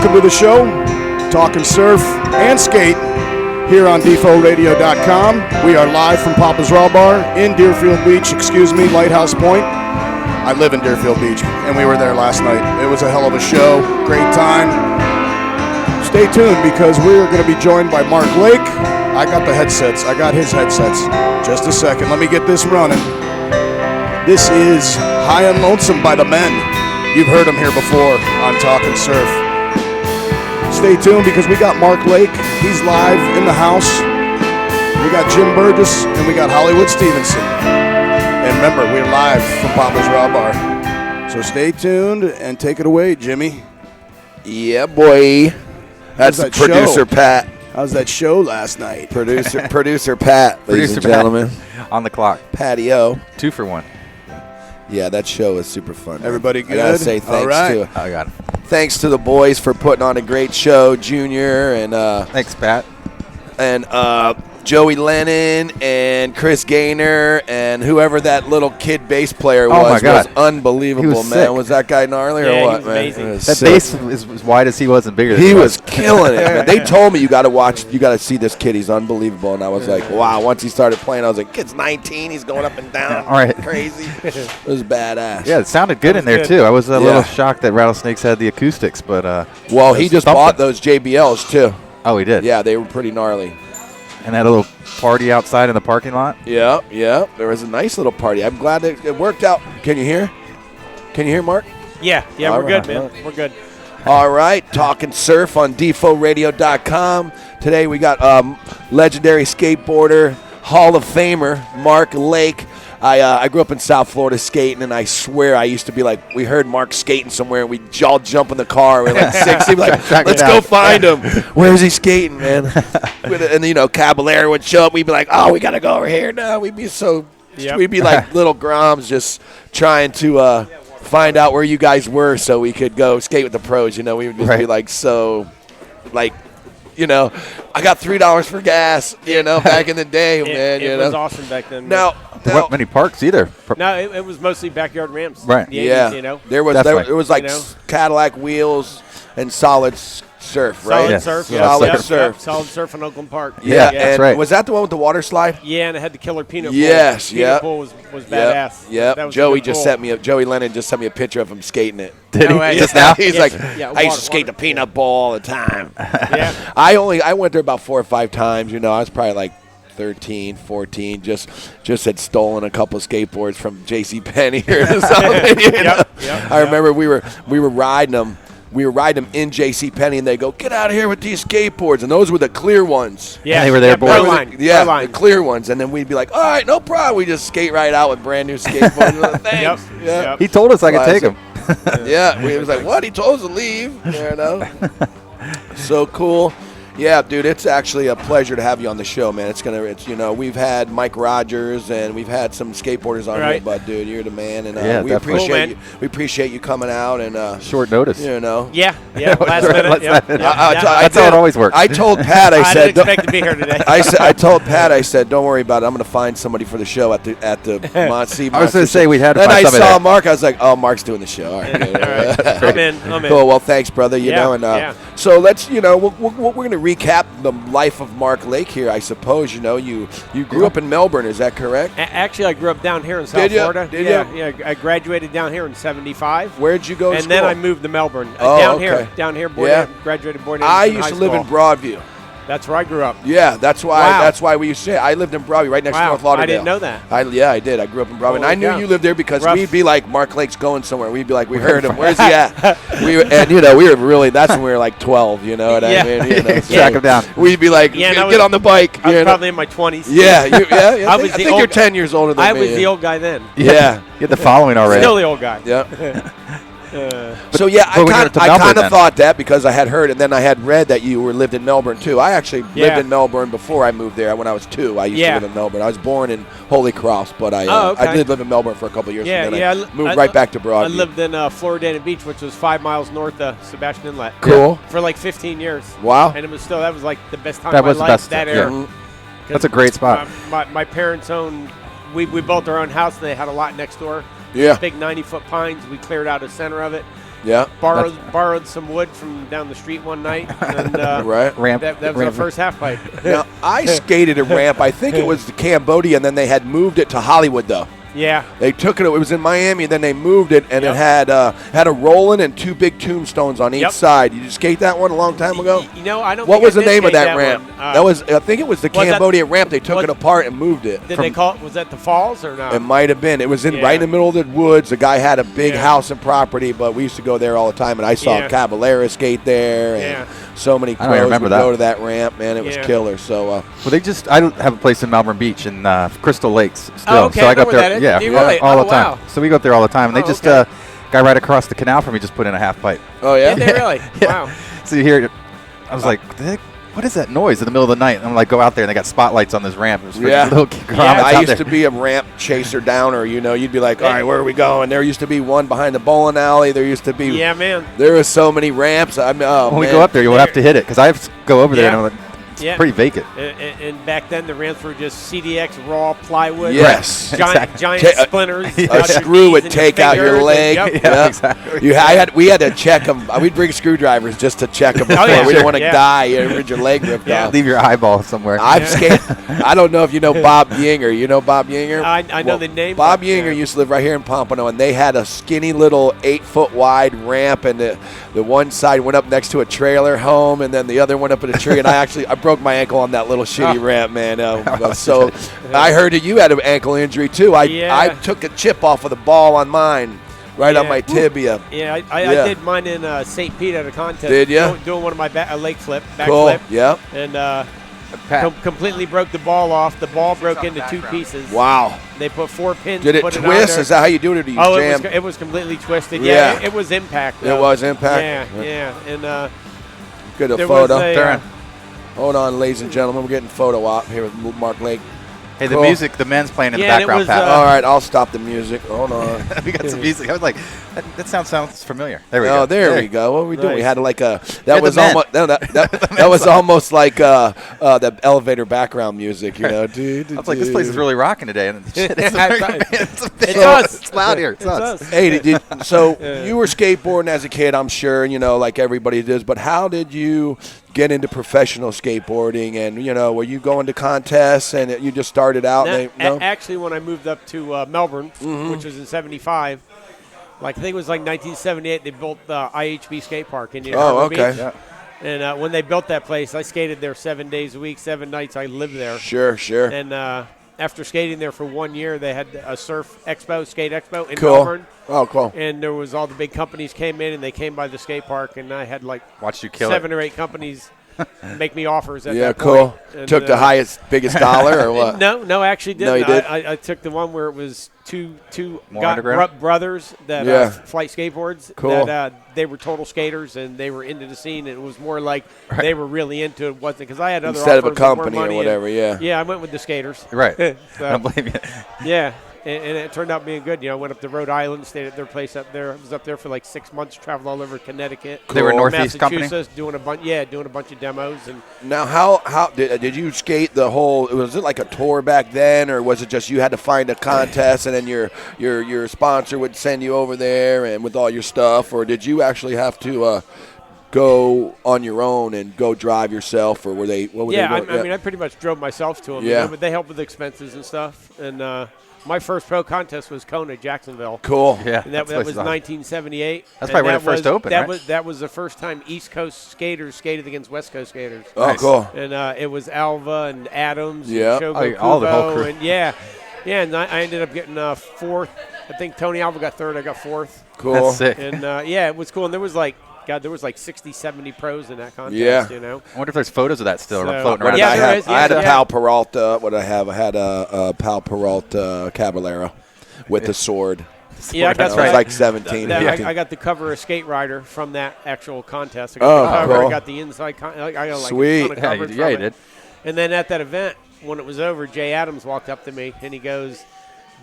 welcome to the show, talking surf and skate here on DefoeRadio.com. We are live from Papa's Raw Bar in Deerfield Beach, Lighthouse Point. I live in Deerfield Beach, and we were there last night. It was a hell of a show, great time. Stay tuned because we're going to be joined by Mark Lake. I got the headsets. I got his headsets. Just a second. Let me get this running. This is High and Lonesome by The Men. You've heard him here before on Talking Surf. Stay tuned because we got Mark Lake. He's live in the house. We got Jim Burgess and we got Hollywood Stevenson. And remember, we're live from Papa's Raw Bar. So stay tuned and take it away, Jimmy. Yeah, boy. That's that producer show? Pat. How's that show last night? Producer Pat, ladies and gentlemen. On the clock. Patio. 2 for 1. Yeah, that show is super fun. Everybody good? I gotta say thanks All right. to I got it. thanks to the boys for putting on a great show, Junior and Thanks, Pat. Joey Lennon and Chris Gaynor and whoever that little kid bass player Oh, my was God. unbelievable, He was man. sick. Was that guy gnarly Yeah, or he what, was man? amazing. It was That sick. bass is as wide as he was and bigger than He was killing it, man. They told me you got to see this kid. He's unbelievable, and I was like, wow. Once he started playing, I was like, kid's 19. He's going up and down. All right. Crazy. It was badass. Yeah, it sounded good in there, good. too. I was a little Yeah. shocked that Rattlesnakes had the acoustics, but Well, he it was just thumping. bought those JBLs too. Oh, he did? Yeah, they were pretty gnarly. And had a little party outside in the parking lot? Yeah. There was a nice little party. I'm glad that it worked out. Can you hear? Can you hear, Mark? Yeah, All we're right, good, man. We're good. All right, talking surf on DefoeRadio.com. Today we got legendary skateboarder, Hall of Famer, Mark Lake. I grew up in South Florida skating, and I swear I used to be like, we heard Mark skating somewhere, and we'd all jump in the car. We're like 6. He'd be like, Track him let's down. go find him. Where's he skating, man? And, Caballero would show up. We'd be like, oh, we got to go over here now. We'd be Yep. we'd be like little Groms just trying to find out where you guys were so we could go skate with the pros. We would just be Right. I got $3 for gas, back in the day, man. It was awesome back then. man. Now, There weren't many parks either. No, it was mostly backyard ramps. Right. The 80s, yeah, there was Definitely. like You know? Cadillac wheels and solid surf, right? Solid Yes. surf. Yeah. Yeah. Solid Yep, surf. yep, solid surf in Oakland Park. Yeah, that's and right. was that the one with the water slide? Yeah, and it had the killer peanut pool. Yes, Peanut yep. pool was badass. Yep. That was a Joey good just pool. sent me Joey Lennon just sent me a picture of him skating it. Did No he? way. Just now? He's Yeah, like, yeah, I used water, to skate water. the peanut ball all the time. Yeah. I went there about 4 or 5 times. I was probably like 13, 14. Just had stolen a couple of skateboards from J.C. Penney or something. Yep. I remember we were riding them. We were riding them in J.C. Penney, and they go, "Get out of here with these skateboards!" And those were the clear ones. Yeah, they were there, boys. Line. Yeah, the Line. clear ones. And then we'd be like, "All right, no problem." We just skate right out with brand new skateboards. Thanks. Yep. Yeah. Yep. He told us I could take him. Yeah, we was like, what? He told us to leave. So cool. Yeah, dude, it's actually a pleasure to have you on the show, man. We've had Mike Rogers and we've had some skateboarders on here, Right. but dude, you're the man, and Yeah, we definitely. appreciate Cool, man. you. We appreciate you coming out and Short notice. Yeah, last Last minute. Yep. minute. Yep. That's how it always works. I told Pat, I I said, didn't expect to be here today. I told Pat, I said, don't worry about it. I'm going to find somebody for the show at the Monty. I was going to say we'd had to Then find I somebody saw there. Mark. I was like, oh, Mark's doing the show. All right, good. All right. I'm in. Cool. Well, thanks, brother. Yeah. So let's, we're going to recap the life of Mark Lake here. I suppose you grew up in Melbourne. Is that correct? Actually, I grew up down here in South Did ya? Florida. Did yeah, ya? yeah. I graduated down here in '75. Where'd you go to And school? then I moved to Melbourne. Oh, down okay. here, Yeah. graduated Boyd I Anderson used to High live in School. Broadview. That's where I grew up. Yeah, that's why. Wow. That's why we used to say I lived in Broadview, right next to Wow, North Lauderdale. I didn't know that. I did. I grew up in Broadview, and I Holy knew cow. you lived there because Rough. we'd be like, Mark Lake's going somewhere. We'd be like, we heard him. Where's he at? We were really. That's when we were like 12. You know what Yeah. I mean? Track him down. We'd be like, Yeah, and I get was- on the bike. I was you know? probably in my 20s. Yeah, I was I the think old you're guy. 10 years older than I me. was the old guy then. Yeah. You had the following already. Still the old guy. Yeah. Uh, So yeah, but when you were to I Melbourne kind of then. thought that because I had heard, and then I had read that you lived in Melbourne too. I actually lived Yeah. in Melbourne before I moved there. When I was 2, I used Yeah. to live in Melbourne. I was born in Holy Cross, but I okay. did live in Melbourne for a couple of years. yeah, and then yeah. I moved right back to Broadview. I lived in Floridana Beach, which was 5 miles north of Sebastian Inlet. Cool. For like 15 years. Wow. And that was like the best time That of my was the life, best, that yeah. era. Mhm. That's a great spot. My parents owned, we built our own house, and they had a lot next door. Yeah. Big 90-foot pines. We cleared out the center of it. Yeah. Borrowed some wood from down the street one night, and Right. Ramp. that was our ramp. first half pipe. Now, I skated a ramp. I think it was Cambodia, and then they had moved it to Hollywood, though. Yeah. They took it. It was in Miami, then they moved it, and Yep. it had a rolling and 2 big tombstones on each Yep. side. You skate that one a long time ago? You know, I don't. What think was I the did name of skate that ramp? one. That was. I think it was the was that- Cambodia ramp. They took was- it apart and moved it. Did they call it? Was that the falls or not? It might have been. It was in Yeah. right in the middle of the woods. The guy had a big Yeah. house and property, but we used to go there all the time. And I saw Yeah. Caballera skate there, and Yeah. so many I don't pros remember would that. go to that ramp. Man, it was Yeah. killer. So Well, they just I don't have a place in Melbourne Beach in Crystal Lakes still. Oh, okay, So I I go know up where there. that is. Yeah, Do you really? all Oh, the time. wow. So we go up there all the time. And they Oh, just okay. guy right across the canal from me just put in a half pipe. oh yeah. Did they really? Yeah. Wow. So you hear it. I was like, what is that noise in the middle of the night? And I'm like, go out there and they got spotlights on this ramp. It was for Yeah. little Yeah. grommets I out used there. to be a ramp chaser downer. You know, you'd be like, all right, where are we going? There used to be one behind the bowling alley. There used to be. Yeah, man. There were so many ramps. I mean, oh When we man. go up there, you'll have to hit it because I have to go over there Yeah. and I'm like, it's Yeah. pretty vacant. And back then the ramps were just CDX raw plywood. Yes. Exactly. Giant Ta- splinters. A out your screw knees would and take out your fingers and- leg. yep. Yeah, exactly. We had to check them. We'd bring screwdrivers just to check them before. Oh, yeah, We didn't sure. want to Yeah. die. You had your leg ripped Yeah. off. Leave your eyeball somewhere. I've skated. I don't know if you know Bob Yinger. You know Bob Yinger? I know the name, Bob but, Yinger yeah. used to live right here in Pompano, and they had a skinny little 8-foot wide ramp, and the one side went up next to a trailer home, and then the other went up in a tree. And I broke my ankle on that little shitty ramp, man. So I heard that you had an ankle injury too. Yeah. I took a chip off of the ball on mine, right on Yeah. my tibia. Yeah, I Yeah. did mine in St. Pete at a contest. Did ya? Doing one of my lake flip, back Cool. flip. Yep. And completely broke the ball off. The ball broke into 2 pieces. Wow. They put 4 pins. Did it put twist? on there. Is that how you do it, or do you Oh, jam? it was completely twisted. Yeah. Yeah, it was impact. It though. was impact? Yeah. And Good a there photo. was a, Darren. Hold on, ladies and gentlemen. We're getting photo op here with Mark Lake. Hey, the Cool. music, the men's playing in Yeah, and the it background, was, Pat. All right, I'll stop the music. Hold on. We got some music. I was like, that sounds familiar. There we go. Oh, there we go. What were we doing? We Nice. had like a had that the was men. almost that was almost like the elevator background music, you know. I was like, this place is really rocking today. And shit, it's, It's us. It's loud here. It's It's us. us. Hey, so you were skateboarding as a kid, I'm sure, you know, like everybody does. But how did you get into professional skateboarding? And you know, were you going to contests and you just started out? Now, and no? actually, when I moved up to Melbourne, which was in '75, like I think it was like 1978, they built the IHB skate park in Oh, Harbor okay. Beach. Yeah. And when they built that place, I skated there 7 days a week, 7 nights. I lived there. Sure. And after skating there for 1 year, they had a surf expo, skate expo in Cool. Melbourne. Oh, cool. And there was all the big companies came in, and they came by the skate park, and I had like Watched you kill 7 it. or 8 companies make me offers at Yeah, that cool. point. And, Took the biggest dollar or what? No, actually didn't. No, you did? I took the one where it was two More underground? brothers that Yeah. flight skateboards. Cool. That they were total skaters and they were into the scene. And it was more like they were really into it, wasn't because I had other Instead of a offers with more company or money whatever, and- yeah. Yeah, I went with the skaters. Right. I So, don't blame you. yeah. And it turned out being good. You know, I went up to Rhode Island, stayed at their place up there. I was up there for like 6 months, traveled all over Connecticut. They were a Cool. Northeast company? Massachusetts, doing a bunch of demos. And Now, how did you skate the whole? Was it like a tour back then, or was it just you had to find a contest and then your sponsor would send you over there and with all your stuff, or did you actually have to go on your own and go drive yourself, or were they? What were yeah, they doing? I mean, I pretty much drove myself to them. Yeah. You know, but they helped with expenses and stuff. And my first pro contest was Kona, Jacksonville. Cool. Yeah. And that place was is awesome. 1978. That's And probably when that it first was- opened, that right? That was the first time East Coast skaters skated against West Coast skaters. Oh, Nice. cool. And it was Alva and Adams Yeah. and Shogo Oh, all the whole Kubo, crew. and yeah, and I ended up getting fourth. I think Tony Alva got third. I got fourth. Cool. That's sick. And yeah, it was cool. And there was like 60, 70 pros in that contest. Yeah. You know. I wonder if there's photos of that still So- floating What around. did Yeah, I there have? is, I had a yeah. Pal Peralta. What did I have? I had a Pal Peralta Caballero with the sword. Yeah, I got I was like 17. That- 18. I got the cover of Skate Rider from that actual contest. I got Oh, the cover. cool. I got the inside. I got like Sweet. a ton of Yeah, covers you from you it. did. And then at that event, when it was over, Jay Adams walked up to me and he goes,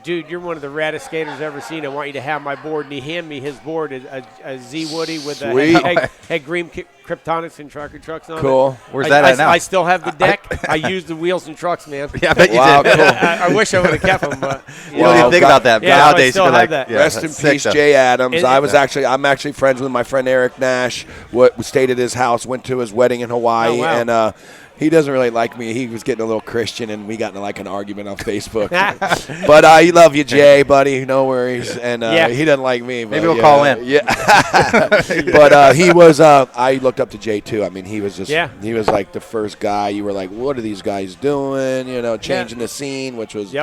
dude, you're one of the raddest skaters I've ever seen. I want you to have my board. And he handed me his board, a Z Woody with Sweet. had green Kryptonics and Trucker Trucks on it. Cool. Where's that at now? I still have the deck. I use the wheels and trucks, man. Yeah, I bet you Wow, did. cool. I wish I would have kept them, but You don't even think about that. Yeah, Nowadays, I still you'd be have like, that. yeah, Rest in that's sick peace, though. Jay Adams. And- I'm actually friends with my friend Eric Nash. Stayed at his house, went to his wedding in Hawaii, Oh, wow. and he doesn't really like me. He was getting a little Christian, and we got into like an argument on Facebook. But he love you, Jay, buddy. No worries. And Yeah. he doesn't like me. Maybe but, we'll call in. Yeah. But he was. I looked up to Jay too. I mean, he was just. Yeah. He was like the first guy. You were like, what are these guys doing? You know, changing the scene, which was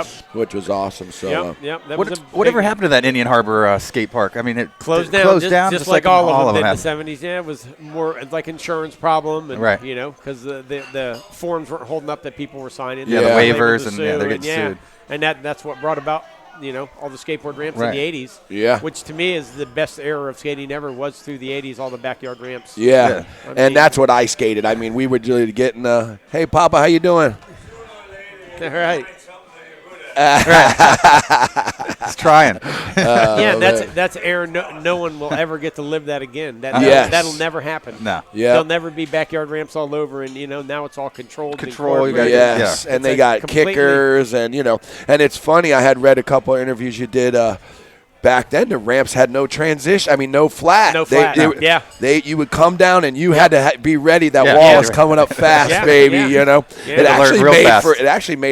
awesome. So. Yep. That What, was a whatever big- happened to that Indian Harbor skate park? I mean, it Closed it down, just like all of them did in have. the 70s. Yeah, it was more like insurance problem, and Right. you know, because the forms weren't holding up that people were signing. Yeah, the They were waivers able to and, yeah, sue, they're getting sued. And that's what brought about, you know, all the skateboard ramps Right. in the 80s. Yeah. Which to me is the best era of skating ever, was through the 80s, all the backyard ramps. Yeah. Yeah. I mean- And that's what I skated. I mean, we would really get in hey, Papa, how you doing? All right. It's trying. Yeah, that's era. No one will ever get to live that again. Yes. That'll never happen. No. Yeah. There'll never be backyard ramps all over, and you know now it's all controlled. Control, and you gotta coordinated. Yes, Yeah. and It's they a got completely- kickers, and and it's funny. I had read a couple of interviews you did back then. The ramps had no transition. I mean, no flat. No flat, yeah. You would come down, and you had to be ready. That Yeah. wall Yeah. is coming up fast, Yeah, baby. yeah. You know, Yeah. it actually Real made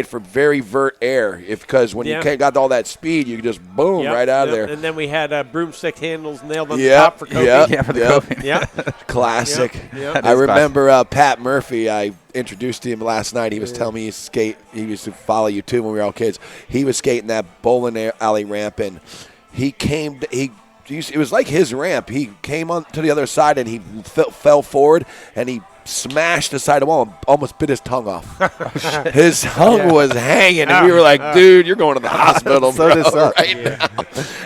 fast. for very vert air. Because when Yeah. you got all that speed, you could just boom Yep, right out of yep. there. And then we had broomstick handles nailed on the Yep, top for Kobe. yep. Yeah, for the Yep. COVID. Yeah. Classic. Yep, yep. That I is remember Pat Murphy. I introduced him last night. He was telling me he used to follow you too when we were all kids. He was skating that bowling alley ramp, and it was like his ramp. He came on to the other side, and he fell forward, and he smashed the side of the wall and almost bit his tongue off. His tongue was hanging, and we were like, dude, you're going to the hospital, Sew bro, this up. right now.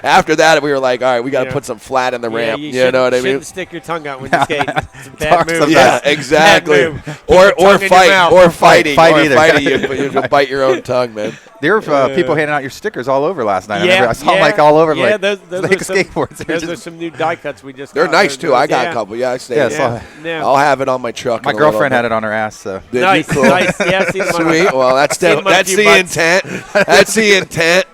After that, we were like, all right, we got to Yeah. put some flat in the ramp. You You know what I mean? shouldn't stick your tongue out when you skate. It's a bad Talk move. sometimes. Yeah, exactly. Bad move. Keep Or your tongue in your fight, mouth. or fighting, Fight or either. fighting. You bite your own tongue, man. There were people handing out your stickers all over last night. I Yeah, remember I saw yeah, Mike all over. Yeah, like, those like are some, skateboards. They're Those are just- some new die cuts we just They're got. nice too. I got Yeah. a couple. Yeah, I stayed. Yeah, I saw Yeah. that. Yeah. I'll have it on my truck. My in a little girlfriend bit. had it on her ass. So Did Nice, you? Cool. nice. Yeah, I see them on Sweet. Well, that's Seen them on a that's few the butts. intent. That's the intent.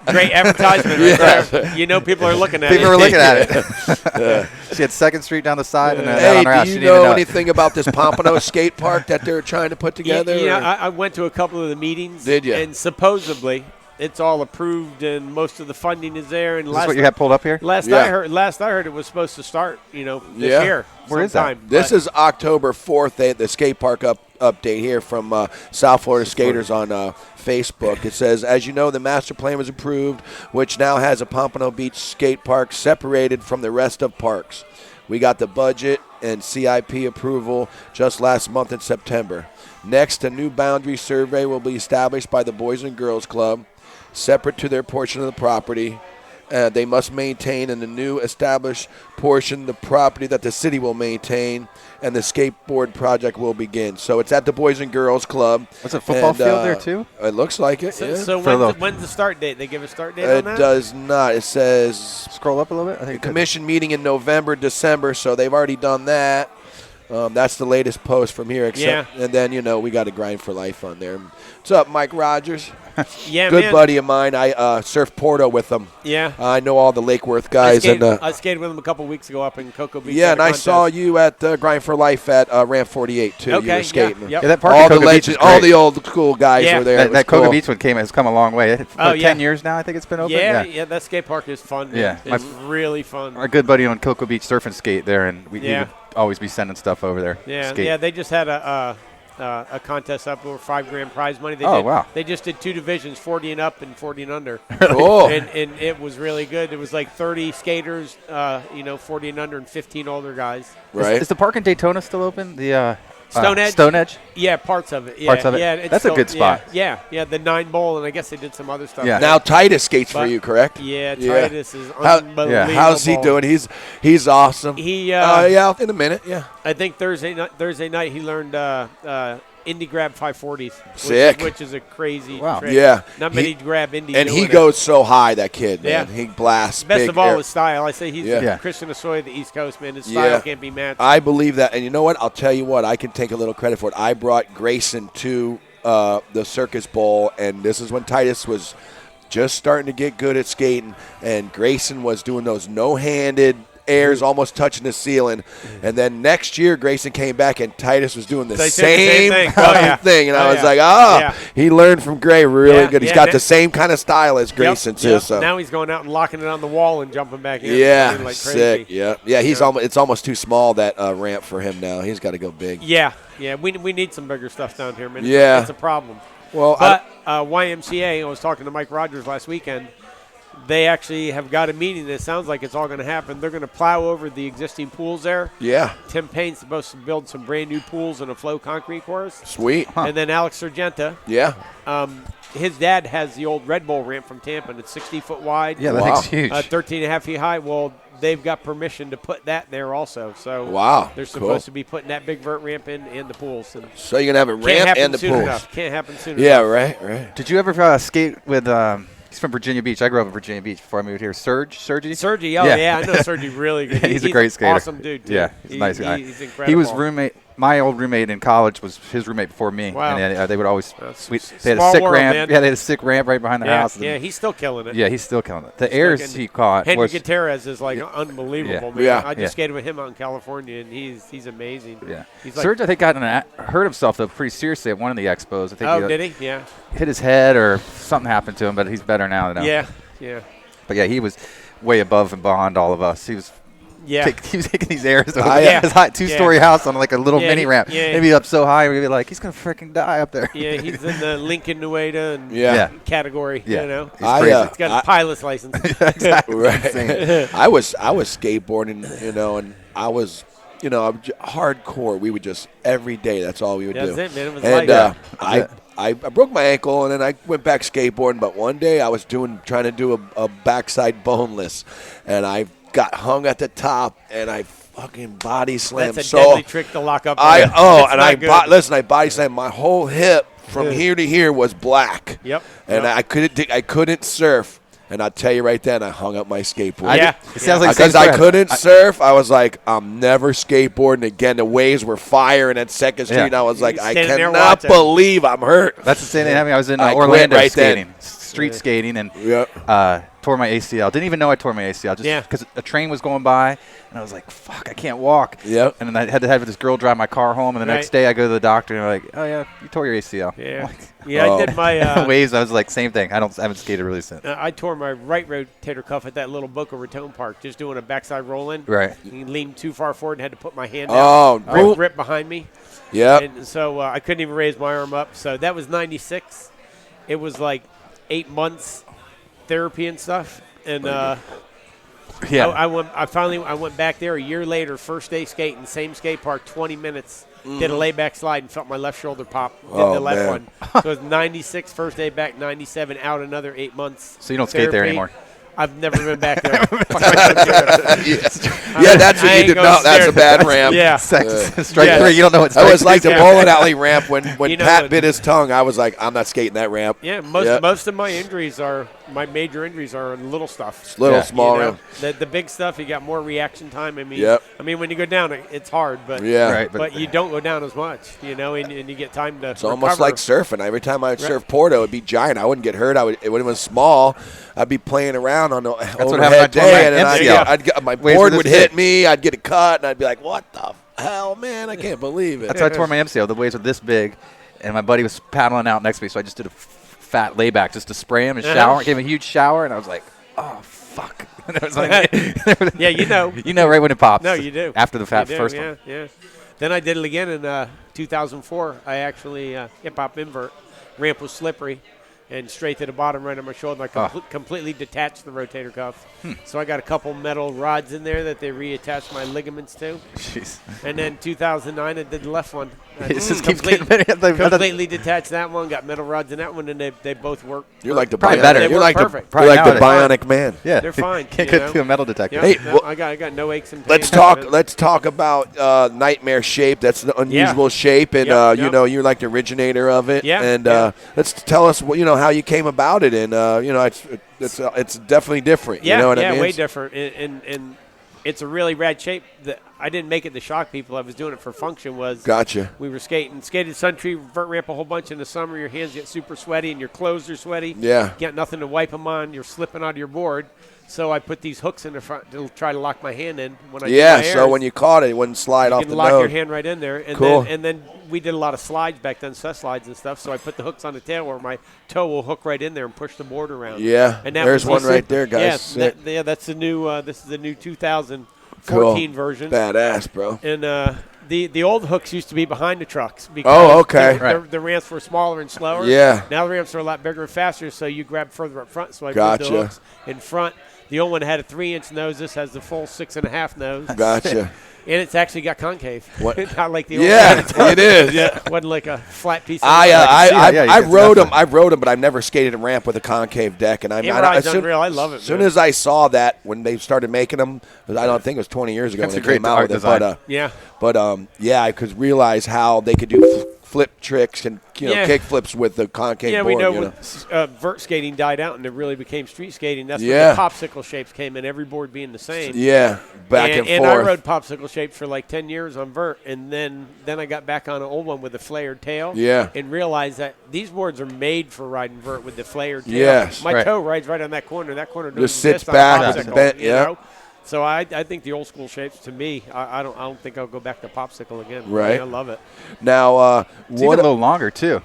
Great advertisement right there. You know people are looking at people it. were looking at it. She had 2nd Street down the side and that Hey, on her ass. do She you didn't even know it. anything about this Pompano skate park that they're trying to put together? You know, or- I went to a couple of the meetings. Did ya? And supposedly it's all approved and most of the funding is there. And Is this what you had pulled up here? last Yeah. I heard it was supposed to start. This Yeah. year. Where is that? sometime. This But- is October 4th, the skate park update here from South Florida Skaters on Facebook. It says, as you know, the master plan was approved, which now has a Pompano Beach skate park separated from the rest of parks. We got the budget and CIP approval just last month in September. Next, a new boundary survey will be established by the Boys and Girls Club, separate to their portion of the property. They must maintain in the new established portion the property that the city will maintain, and the skateboard project will begin. So it's at the Boys and Girls Club. Was it football and, field there too? It looks like it. So, yeah. so For when's the start date? They give a start date It on that? does not. It says Scroll up a little bit. I think it did. commission meeting in November, December. So they've already done that. That's the latest post from here. Except, and then we got a Grind for Life on there. What's up, Mike Rogers? Yeah, Good man. buddy of mine. I surfed Porto with him. Yeah. I know all the Lake Worth I guys. skated, and I skated with them a couple weeks ago up in Cocoa Beach. yeah, at and a I contest. saw you at Grind for Life at Ramp 48 too. Okay, You were skating. yeah, yep. Yeah, that park All at the Cocoa Beach is legends, all great. the old cool guys Yeah. were there. That, It was that Cocoa cool. Beach one has come a long way. For Oh, yeah. 10 years now, I think it's been open. Yeah, that skate park is fun. Man. Yeah, my It's really fun. Our good buddy on Cocoa Beach surf and skate there, and he Yeah. would always be sending stuff over there. Yeah, skate. yeah. They just had a contest up over $5,000 prize money. They Oh, did, wow. They just did 2 divisions, 40 and up and 40 and under. Cool. and it was really good. It was like 30 skaters, 40 and under, and 15 older guys. Right. Is the park in Daytona still open? The Stonehenge? Stonehenge? Yeah, parts of it. Yeah, Parts of it? Yeah, it's That's a good spot. Yeah, the 9 bowl, and I guess they did some other stuff. Yeah. Now Titus skates for But- you, correct? Yeah, Yeah. Titus is How- unbelievable. How's he doing? He's awesome. He, yeah, in a minute. Yeah. I think Thursday night he learned Indy grab 540s. Sick. Which is a crazy Wow. trick. Yeah. Not many grab Indy. And he doing it. goes so high, that kid, man. Yeah. He blasts Best big of all air. is style. I say he's Yeah. the Yeah. Christian Asoy of the East Coast, man. His style Yeah. can't be matched. I believe that. And you know what? I'll tell you what. I can take a little credit for it. I brought Grayson to the Circus Bowl, and this is when Titus was just starting to get good at skating, and Grayson was doing those no-handed airs almost touching the ceiling. And then next year, Grayson came back, and Titus was doing the They did the same same thing. kind Oh, yeah. of thing. And Oh, I was yeah. like, Yeah. he learned from Gray really Yeah, good. He's yeah, got that- the same kind of style as Yep, Grayson, too. yep. So. Now he's going out and locking it on the wall and jumping back in. Yeah, I mean, like sick. crazy. Yeah. He's Yeah. almost. It's almost too small, that ramp for him now. He's got to go big. Yeah. We need some bigger stuff down here, man. Yeah. It's a problem. Well, But YMCA, I was talking to Mike Rogers last weekend. They actually have got a meeting. It sounds like it's all going to happen. They're going to plow over the existing pools there. yeah, Tim Payne's supposed to build some brand new pools and a flow concrete course. sweet. And then Alex Sargenta, Yeah, his dad has the old Red Bull ramp from Tampa, and it's 60 foot wide. Yeah, that Wow. thing's huge. 13 and a half feet high. Well, they've got permission to put that there also. So Wow, they're cool. supposed to be putting that big vert ramp in and the pools. And so you're gonna have a can't ramp happen and the soon pools. enough. Can't happen soon Yeah, enough. right. Did you ever skate with? He's from Virginia Beach. I grew up in Virginia Beach before I moved here. Sergi? Sergi, oh Yeah. yeah, I know Sergi really good. He's a great skater. Awesome dude, too. Yeah, he's a nice guy. He's incredible. He was roommate. My old roommate in college was his roommate before me. Wow. And they would always. That's They had a small sick world, ramp. man. Yeah, they had a sick ramp right behind the Yeah, house. yeah, he's still killing it. Yeah, he's still killing it. The airs Fucking he caught Henry was. Gutierrez is like unbelievable, man. Yeah. I just Yeah. skated with him out in California, and he's amazing. Yeah, He's like, Serge, I think, hurt himself though pretty seriously at one of the expos. I think oh, did he? Yeah. hit his head or something happened to him, but he's better now. Yeah. But yeah, he was way above and beyond all of us. He was Yeah. he was taking these airs over Yeah. his high two-story house on like a little Yeah, mini ramp. yeah. Maybe up so high, we'd be like, he's gonna freaking die up there. Yeah, he's in the Lincoln Nueda and Yeah. category. Yeah. You know, He's I, crazy. he's got a pilot's license. Exactly. Right. I was skateboarding, and I was, hardcore. We would just every day. That's all we would do. That's it, man. It was And like I broke my ankle, and then I went back skateboarding. But one day I was trying to do a backside boneless, and I got hung at the top, and I fucking body slammed. that's a so deadly trick to lock up. I there. It's not good. I body slammed. My whole hip from here to here was black. Yep. And Yep. I couldn't surf. And I'll tell you right then, I hung up my skateboard. Yeah. It sounds like the Because same I thread. couldn't surf, I was like, I'm never skateboarding again. The waves were firing at Second Street, Yeah. and I was like, You I standing there cannot watching. believe I'm hurt. That's the same thing happened. I was in I quit Orlando right then. skating, street skating, and Yep. tore my ACL. Didn't even know I tore my ACL just Yeah. because a train was going by, and I was like, "Fuck, I can't walk." Yep. And then I had to have this girl drive my car home, and the next Right. day I go to the doctor, and they're like, "Oh yeah, you tore your ACL." Yeah. I'm Yeah, I did my. waves. I was like, same thing. I haven't skated really since. I tore my right rotator cuff at that little Boca Raton Park, just doing a backside roll in. Right. He leaned too far forward and had to put my hand Oh, out. boom. Rip behind me. Yep. And so I couldn't even raise my arm up. So that was 96. It was like 8 months therapy and stuff. And Yeah. I went back there a year later, first day skating, same skate park, 20 minutes. Did a layback slide and felt my left shoulder pop. Did Oh, the left man. one. So it was 96, first day back, 97, out another 8 months. So you don't skate there therapy. anymore. I've never been back there. Yeah, that's I what you ain't did. gonna No, that's stare. a bad ramp. Yeah. Strike Yeah. 3. You don't know what That strike was like the Yeah. bowling alley ramp when You know Pat what- bit his tongue. I was like, I'm not skating that ramp. Yeah, Yeah. most of my injuries are my major injuries are little stuff. Little Yeah. small You know, ramp. the big stuff, you got more reaction time. I mean, Yep. when you go down, it's hard, but Yeah. Right. but you don't go down as much, and you get time to. It's almost like surfing. Every time I would surf Porto, it'd be giant. I wouldn't get hurt. When it was small, I'd be playing around on the what happened overhead when I tore my day, and then MCL. my Waves board were would this hit big. me. I'd get a cut, and I'd be like, "What the hell, man? I can't believe it." That's how I tore my MCL. The waves were this big, and my buddy was paddling out next to me, so I just did a fat layback just to spray him and shower. Gave him a huge shower, and I was like, "Oh fuck!" And it was like, Yeah, you know. you know right when it pops. No, you do. After the You do, first yeah, one. Yeah. Then I did it again in 2004. I actually hip hop invert. Ramp was slippery, and straight to the bottom right on my shoulder. I completely detached the rotator cuff. So I got a couple metal rods in there that they reattached my ligaments to. Jeez. And then 2009, I did the left one. It just keeps getting better. Completely detached that one. Got metal rods in that one, and they both work. You're like the Probably bionic. better. They You're work like perfect. the, you're like the Probably bionic man. Yeah, They're fine. Can't you go know? to a metal detector. Yeah, Hey, no, well, I got no aches and pains. Let's talk about nightmare shape. That's an unusual shape, and Yep, you yep. know you're like the originator of it. Yeah, And yeah. let's tell us how you came about it, and it's definitely different. Yeah, you know what yeah, I mean? way different, and it's a really rad shape. That I didn't make it to shock people. I was doing it for function. Gotcha. We were skated Sun Tree vert ramp a whole bunch in the summer. Your hands get super sweaty and your clothes are sweaty. Yeah. Got nothing to wipe them on. You're slipping out of your board. So I put these hooks in the front to try to lock my hand in when I do Yeah. my So airs. when you caught it, it wouldn't slide off You can the lock nose. your hand right in there, and Cool. then we did a lot of slides back then, set slides and stuff. So I put the hooks on the tail where my toe will hook right in there and push the board around. Yeah. and that There's was one right there, guys. Yeah, that's the new. This is the new 2014 Cool. version. Badass, bro. And the old hooks used to be behind the trucks because Oh, okay. the ramps were smaller and slower. Yeah. Now the ramps are a lot bigger and faster, so you grab further up front. So I moved Gotcha. the hooks in front. The old one had a 3-inch nose. This has the full 6.5 nose. Gotcha. And it's actually got concave. What? Not like the old Yeah, one. it is. Yeah. Wasn't like a flat piece of I you rode can them. I rode them, but I've never skated a ramp with a concave deck. And It rides unreal. I love it, As soon man. as I saw that when they started making them, I don't think it was 20 years ago That's when a they came great out art with it. design. Yeah, I could realize how they could do flip tricks and Yeah. kick flips with the concave Yeah, board. we know you when vert skating died out and it really became street skating. That's Yeah. when the popsicle shapes came in, every board being the same. Yeah, back and and I forth. rode popsicle shapes for like 10 years on vert, and then I got back on an old one with a flared tail. Yeah. And realized that these boards are made for riding vert with the flared tail. Yes. My Right. toe rides right on that corner. That corner doesn't Just sits exist on back a and popsicle, bent, you yeah. know? So I think the old school shapes, to me, I don't think I'll go back to popsicle again. Right. I love it. Now, It's even a little longer too.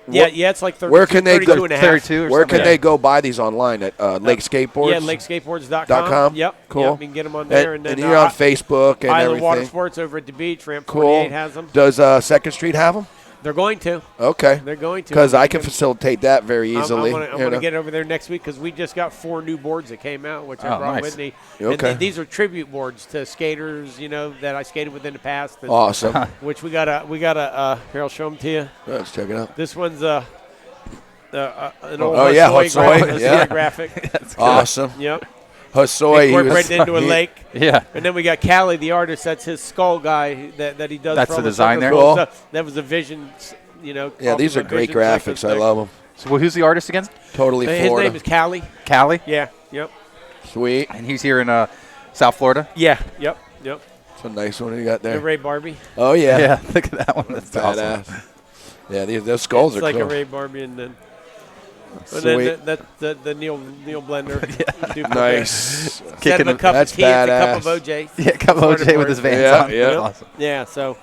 Yeah, it's like 32, where can they go- 32 and a half. 32 or where something. can they go buy these online at Lake Skateboards? Yeah, lakeskateboards.com. .com? Yep. Cool. Yep, you can get them on there. And then you're on Facebook and Island Water everything. Sports over at the beach. Ramp Cool. 48 has them. Does 2nd Street have them? They're going to. Okay. They're going to. Because I can facilitate that very easily. I'm you going to know. get over there next week because we just got 4 new boards that came out, which I Oh, brought nice. with me. Okay. And these are tribute boards to skaters, that I skated with in the past. And Awesome. Which we got here, I'll show them to you. Let's check it out. This one's an old Oh, yeah, Hosoi Hosoi, yeah. graphic. Awesome. Yep. Hosoi. he was- Incorporated into a lake. Yeah. And then we got Callie, the artist. That's his skull guy that he does. That's for all the design there? circus Cool. stuff. That was a vision, Yeah, off these of are a great Vision graphics. circus I thing. love them. So who's the artist again? Totally His Florida. name is Callie. Callie. Yeah. Yep. Sweet. And he's here in South Florida. Yeah. Yep. Yep. It's a nice one you got The there. Ray Barbie. Oh, yeah. Yeah. Look at that one. That's awesome. Badass. Yeah, those skulls It's are like cool. a Ray Barbie, and then Sweet. the Neil blender. Duplicate. Nice. Instead of Kicking a him. cup That's of tea, it's a cup of badass. OJ. Yeah, come Florida OJ with board. his Vans Yeah, on. yeah. That's awesome. Yeah. So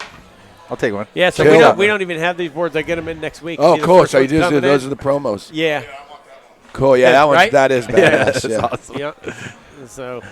I'll take one. yeah. So Cool. we don't even have these boards. I get them in next week. Oh, See the cool. first So you ones just coming those in? are the promos. Yeah. Cool. Yeah, Yeah, that one. right? That is Yeah, badass. that's Yeah. awesome. Yeah. So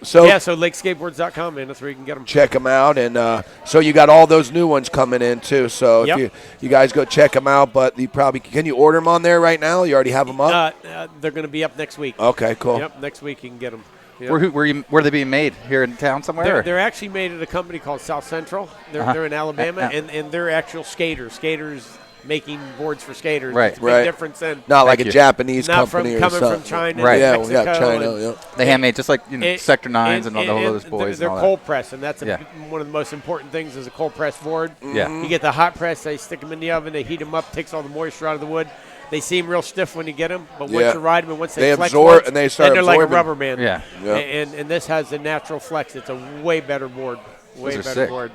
So so lakeskateboards.com, man. That's where you can get them. check them out, and so you got all those new ones coming in too. So Yep. if you guys go check them out, but you probably can you order them on there right now? You already have them up. They're going to be up next week. Okay, cool. Yep, next week you can get them. Yep. Where are they being made? Here in town somewhere? They're, or? they're actually made at a company called South Central. They're in Alabama, and they're actual skaters. Skaters making boards for skaters. Right. It's a big Right. difference than Not like Thank a you. Japanese not company from or coming something. from China. Right. And Yeah, Mexico yeah, China. and- Yeah. They handmade just like Sector 9s and all those and boys. They're and all cold press, and that's Yeah. one of the most important things is a cold press board. that. Yeah. You get the hot press, they stick them in the oven, they heat them up, takes all the moisture out of the wood. They seem real stiff when you get them, but once Yeah. you ride them and once They they flex absorb- once, and they start then they're like a absorbing. rubber band. Yeah. Yeah. And this has a natural flex. It's a way better board. Way Those are better sick. board.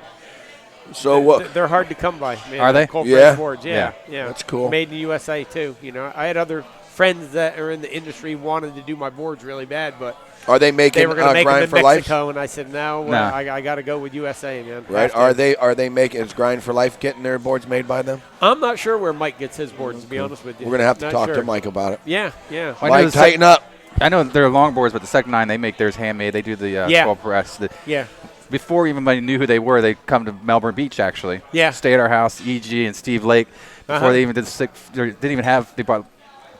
So what? They're hard to come by, man. Are they? Cold Yeah. press boards, yeah. That's cool. Made in the USA too. I had other friends that are in the industry wanted to do my boards really bad, but Are they they making were going to make them Grind in for Life? Mexico, and I said no. Nah. I got to go with USA, man. Right? Have to. Are they making is Grind for Life getting their boards made by them? I'm not sure where Mike gets his boards. To be honest with you, We're gonna have to Not talk sure. to Mike about it. Yeah, yeah. I know Mike, the tighten up. I know they're longboards, but the Sector 9, they make theirs handmade. They do the Yeah. 12 press. Yeah. Before even anybody knew who they were, they come to Melbourne Beach, actually. Yeah. Stay at our house, EG and Steve Lake. Before Uh-huh. they even did they didn't even have, they brought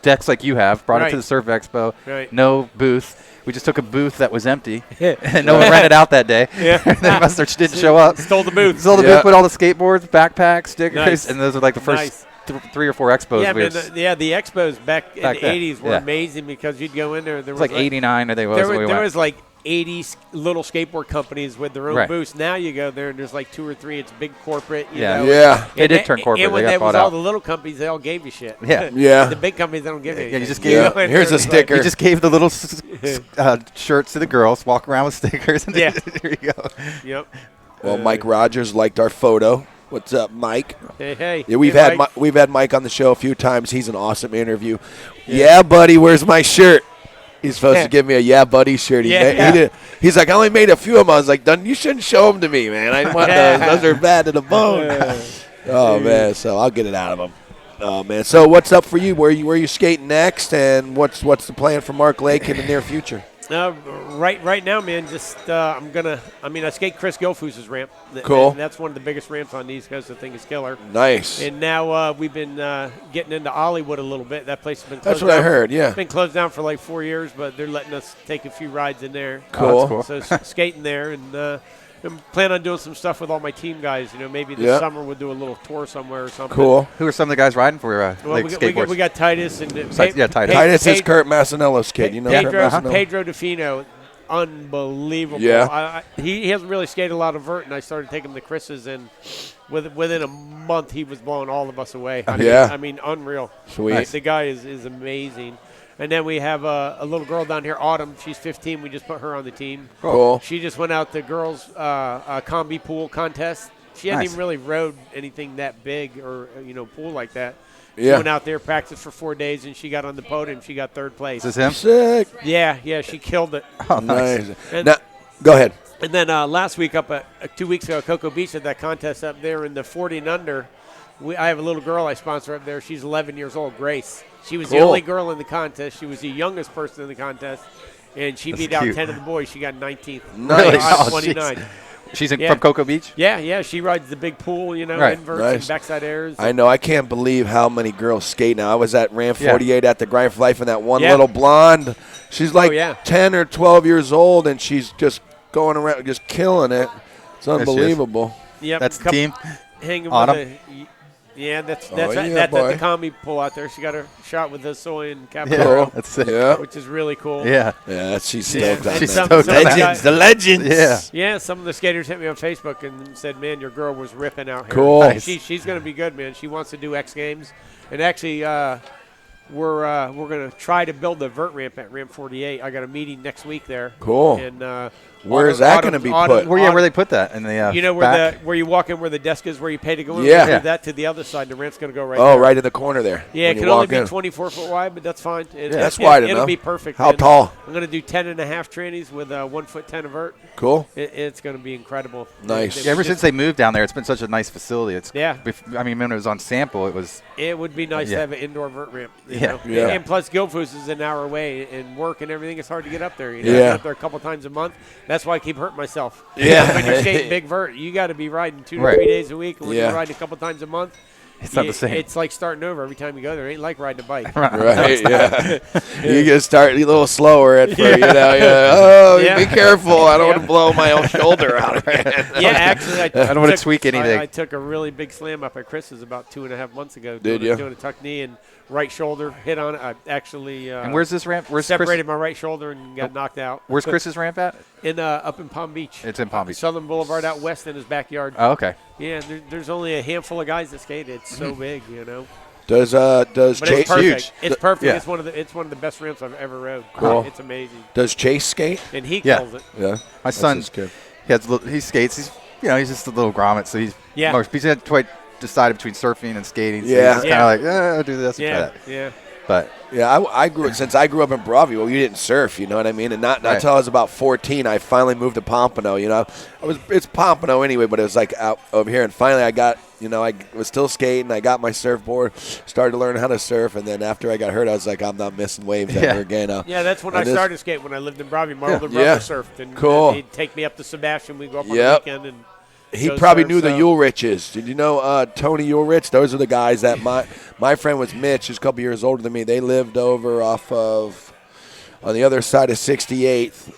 decks like you have, brought it to Right. the Surf Expo. Right. No booth. We just took a booth that was empty, and no one rented out that day. Yeah. They must have didn't show up. Stole the booth. Stole the Yeah. booth, put all the skateboards, backpacks, stickers, Nice. and those are like the first Nice. 3 or 4 expos. Yeah, we man. were, The expos back in Back the then, 80s were yeah. amazing because you'd go in there. There it was was like 89, I think it was. There, when we there went. was like 80 little skateboard companies with their own Right. booths. Now you go there and there's like 2 or 3. It's big corporate. You Yeah. know. Yeah. They And did turn corporate. And when They got that was bought all out. the little companies, they all gave you shit. Yeah. Yeah. The big companies, they don't give you Yeah, you anything. just gave- Yeah. go in Here's there a and it's sticker. You just gave the little shirts to the girls, walk around with stickers, and Yeah. here you go. Like, yep. Well, Mike Rogers liked our photo. What's up, Mike? Hey. Yeah, we've Hey, had Mike. we've had Mike on the show a few times. He's an awesome interview. Yeah, buddy, where's my shirt? He's supposed to give me a yeah, buddy shirt. He's like, I only made a few of them. I was like, you shouldn't show them to me, man. I didn't want those. Those are bad to the bone. Oh man, so I'll get it out of him. Oh man, so what's up for you? Where you skating next, and what's the plan for Mark Lake in the near future? Right now, man, just I skate Chris Gilfus's ramp. Cool. And that's one of the biggest ramps on the East Coast. The thing is killer. Nice. And now we've been getting into Hollywood a little bit. That place has been That's closed what I down. heard. Yeah. It's been closed down for like 4 years, but they're letting us take a few rides in there. Cool. Oh, that's So skating there, and I'm planning on doing some stuff with all my team guys. You know, maybe this Yeah. summer we'll do a little tour somewhere or something. Cool. Who are some of the guys riding for Well, like skateboards? we got Titus and Titus. Titus is Kurt Massinello's kid. You know Kurt Massinello? Pedro DeFino, unbelievable. Yeah. He hasn't really skated a lot of vert, and I started taking him to Chris's, and within a month he was blowing all of us away. I mean, unreal. Sweet. The guy is amazing. And then we have a little girl down here, Autumn. She's 15. We just put her on the team. Cool. She just went out the girls' combi pool contest. She hadn't Nice. even really rode anything that big or pool like that. She Yeah. went out there, practiced for 4 days, and she got on the podium. She got third place. Is this him? Sick. Yeah, she killed it. Oh, nice. Nice. And- Now, go ahead. And then last week, 2 weeks ago, at Cocoa Beach at that contest up there in the 40 and under, I have a little girl I sponsor up there. She's 11 years old, Grace. She was the Cool. only girl in the contest. She was the youngest person in the contest, and she beat out cute. 10 of the boys. She got 19th. Nice. Really? Out of Oh, 29. She's in, Yeah. from Cocoa Beach? Yeah, she rides the big pool, Right. inverts Nice. and backside airs. I know. I can't believe how many girls skate now. I was at Ram 48 at the Grind for Life, and that one Yeah. little blonde, she's like yeah. 10 or 12 years old, and she's just going around, just killing it. It's she is. unbelievable. Yep, That's the couple- team? Hanging Autumn? with yeah, that's yeah, that's boy. the combi pool out there. She got her shot with the soy and Yeah, Capro, that's sick. Yeah. which is really cool. Yeah. Yeah, she's Yeah, stoked on she's that. stoked on that. Legends, the legends. Yeah. Yeah, some of the skaters hit me on Facebook and said, "Man, your girl was ripping out here." Cool. Nice. She's going to be good, man. She wants to do X Games, and actually, we're going to try to build the vert ramp at Ramp 48. I got a meeting next week there. Cool. And Where is that gonna be put? Where they put that? In the You know back? where you walk in, where the desk is, where you pay to go in. Yeah. We're gonna Yeah. do that to the other side. The ramp's going to go right. Oh, there. right in the corner there. Yeah, it when you can only walk be in. 24 foot wide, but that's fine. That's wide It'll enough. be perfect. How man. tall? I'm going to do 10 and a half trannies with 1 foot 10 of vert. Cool. It's going to be incredible. Nice. Yeah, ever Just- since they moved down there, it's been such a nice facility. It's Yeah. I mean, when it was on sample, it was It would be nice Yeah. to have an indoor vert ramp. You Yeah. know? Yeah. And plus, Gilfus is an hour away, and work and everything is hard to get up there. You know? Yeah. I get up there a couple times a month. That's why I keep hurting myself. Yeah. When you're skating big vert, you got to be riding 2 to Right. 3 days a week. And when Yeah. you're riding a couple times a month, it's not the same. It's like starting over every time you go there. It ain't like riding a bike. Right, yeah. You can start a little slower at first, you know. Oh, Yeah. be careful. I don't want Yeah. to blow my own shoulder out again. Yeah, actually, I don't wanna took- tweak anything. I took a really big slam up at Chris's about 2.5 months ago. Did doing, ya? Doing a tuck knee and right shoulder hit on it. I actually and where's this ramp? Where's separated my right shoulder and got knocked out. Where's Chris's ramp at? Up in Palm Beach. It's in Palm Beach. Southern Boulevard out west in his backyard. Oh, okay. Yeah, there's only a handful of guys that skate. It's so big, you know. Does But Chase it's perfect. huge. It's perfect. Yeah. It's one of the best ramps I've ever rode. Cool. It's amazing, does Chase skate? and he Yeah. kills it. Yeah. My son, That's good. he skates. He's just a little grommet, so he's Yeah. He's had quite decided between surfing and skating. So Yeah. he's Yeah. kind of like, I'll do this and try Yeah, that. yeah. But Yeah, I grew since I grew up in Broadview. You didn't surf, you know what I mean, and not Right. until I was about 14, I finally moved to Pompano. You know, it's Pompano anyway, but it was like out over here, and finally I got, you know, I was still skating. I got my surfboard, started to learn how to surf, and then after I got hurt, I was like, I'm not missing waves Yeah. ever again. Yeah, that's when And I this- started skating when I lived in Broadview. My older Yeah. brother surfed, and Cool. he'd take me up to Sebastian. We'd go up on Yep. the weekend, and He Go probably Surf, knew the so- Ulriches. Did you know Tony Ulrich? Those are the guys that my friend was Mitch, who's a couple years older than me. They lived over off of on the other side of 68th,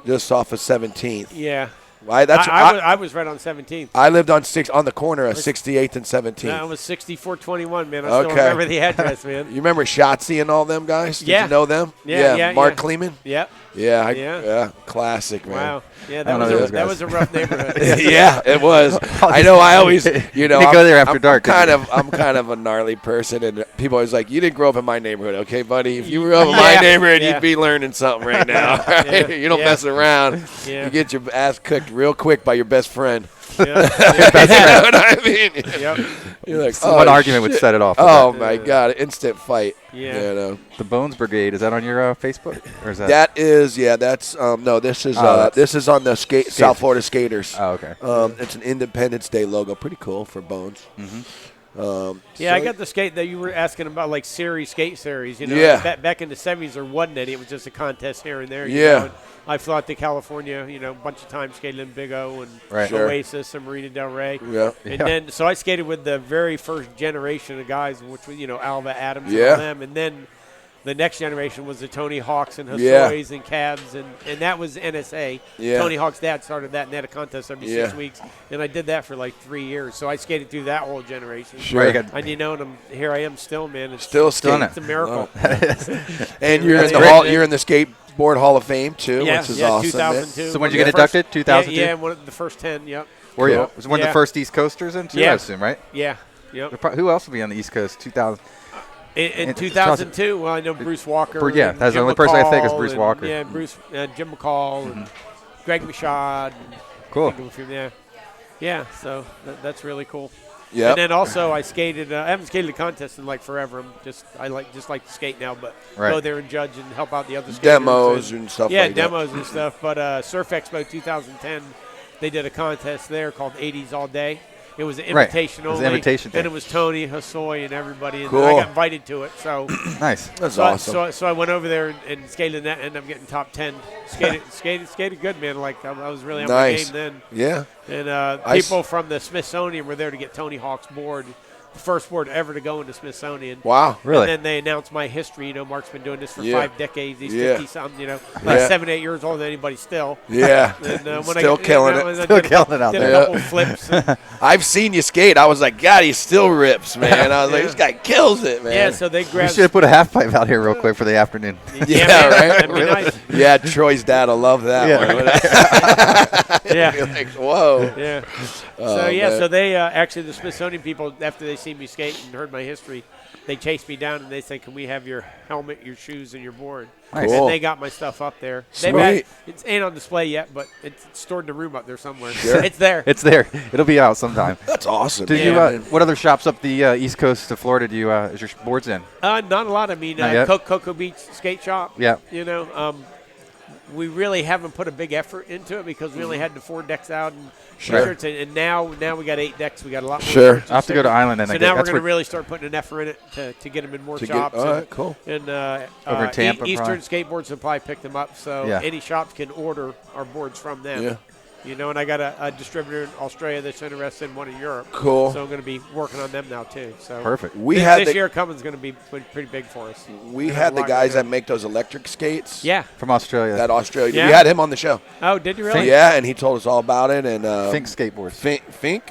just off of 17th. Yeah. I I was right on 17th. lived on the corner of 68th and 17th. That was 6421, man. I still Okay. remember the address, man. You remember Shotzi and all them guys? Did Yeah. you know them? Yeah, Mark yeah. Kleeman? Yep. Yeah, Yeah. classic, man. Wow. Yeah, don't that know was those that guys. was a rough neighborhood. Yeah, it was. I know. I always, you know, You go there after I'm dark, kind didn't of, I'm kind of a gnarly person, and people always like, "You didn't grow up in my neighborhood, okay, buddy? If you grew up in my Yeah. neighborhood, Yeah. you'd be learning something right now. right? Yeah. You don't Yeah. mess around. Yeah. You get your ass cooked real quick by your best friend. Yeah. You know what I mean? Yep. You're like, One argument would shit. set it off. Oh my God! Instant fight. Yeah. You know. The Bones Brigade, is that on your Facebook? Or is that? That is, that's no. This is that's- this is on the South Florida Skaters. Oh, okay. It's an Independence Day logo. Pretty cool for Bones. Yeah, I got the skate that you were asking about, like skate series. You know, Yeah. back in the 70s, there wasn't any. It was just a contest here and there. you Yeah. know, and I flew out to California, a bunch of times, skated in Big O and Right. Sure. Oasis and Marina Del Rey. Yeah. And Yeah. then, so I skated with the very first generation of guys, which was, Alva Adams and Yeah. all them. And then the next generation was the Tony Hawks and Yeah. Hossois and Cabs, and that was NSA. Yeah. Tony Hawk's dad started that, and they had a contest every 6 Yeah. weeks. And I did that for like 3 years. So I skated through that whole generation. Sure. Right, you got- And here I am still, man. It's Still Still in skating. it. it's a miracle. And you're in That's the great, hall. man. You're in the skateboard Hall of Fame too, Yeah, which is yeah, awesome. man. 2002. So when did you One get of the first- inducted? 2002? Yeah, one of the first 10. Yep. Were you? Cool. Was one of Yeah. the first East Coasters in too, Yeah. I assume, right? Yeah. Yep. Who else will be on the East Coast? 2000. In 2002, well, I know Bruce Walker. Yeah, and that's the Jim only person I think is McCall Bruce and- Walker. Yeah, Jim McCall and Greg Michaud. and Cool. people from there. Yeah, so that's really cool. Yep. And then also I skated. I haven't skated a contest in like forever. I like to skate now, but Right. go there and judge and help out the other skaters. Demos and stuff Yeah, like that. demos and stuff. But Surf Expo 2010, they did a contest there called 80s All Day. It was an Right. invitation It was only. an invitation And thing. it was Tony, Hossois, and everybody. And Cool. I got invited to it. So Nice. That's so awesome. so I went over there and skated in that, and I'm getting top 10. Skated good, man. Like I was really on Nice. my game then. Yeah. And I s- people from the Smithsonian were there to get Tony Hawk's board, the first board ever to go into Smithsonian. Wow. Really? And then they announced my history. Mark's been doing this for Yeah. 5 decades. He's Yeah. 50-something, Yeah. 7, 8 years older than anybody still. Yeah. And, when Still I, killing when it. I Still did a couple- killing it out did there. a couple flips. and- I've seen you skate. I was like, God, he still rips, man. I was like, Yeah. this guy kills it, man. yeah, so they We grabbed. should have put a half pipe out here real quick for the afternoon. Yeah, man, right? that'd be nice. Yeah, Troy's dad will love that Yeah. one. Yeah. You're like, whoa. Yeah. Oh, So yeah, man. so they actually the Smithsonian people, after they see me skate and heard my history, they chased me down and they said, "Can we have your helmet, your shoes, and your board?" Nice. Cool. And they got my stuff up there. Sweet. It ain't on display yet, but it's stored in a room up there somewhere. Sure. It's there. It's there. It'll be out sometime. That's awesome. Did man. you? What other shops up the East Coast of Florida do you? Is your boards in? Not a lot. I mean, Not yet? Cocoa Beach Skate Shop. Yeah. We really haven't put a big effort into it because we only had the 4 decks out and Sure. shirts, and now we got 8 decks. We got a lot more. Sure. shirts and I'll have to go to stickers. Island and So I now we're that's going to where- really start putting an effort in it to get them in more To get- shops. all and, right, cool. And Over in Tampa, Eastern probably. Skateboard Supply picked them up, so Yeah. any shops can order our boards from them. Yeah. And I got a distributor in Australia that's interested in one in Europe. Cool. So I'm going to be working on them now too. So Perfect. We this, had this the- year coming's going to be pretty big for us. We There's had a the lot guys going that make those electric skates. Yeah. From Australia. That Australia. Yeah. We had him on the show. Oh, did you really? Yeah, and he told us all about it. And Fink skateboards. Fink?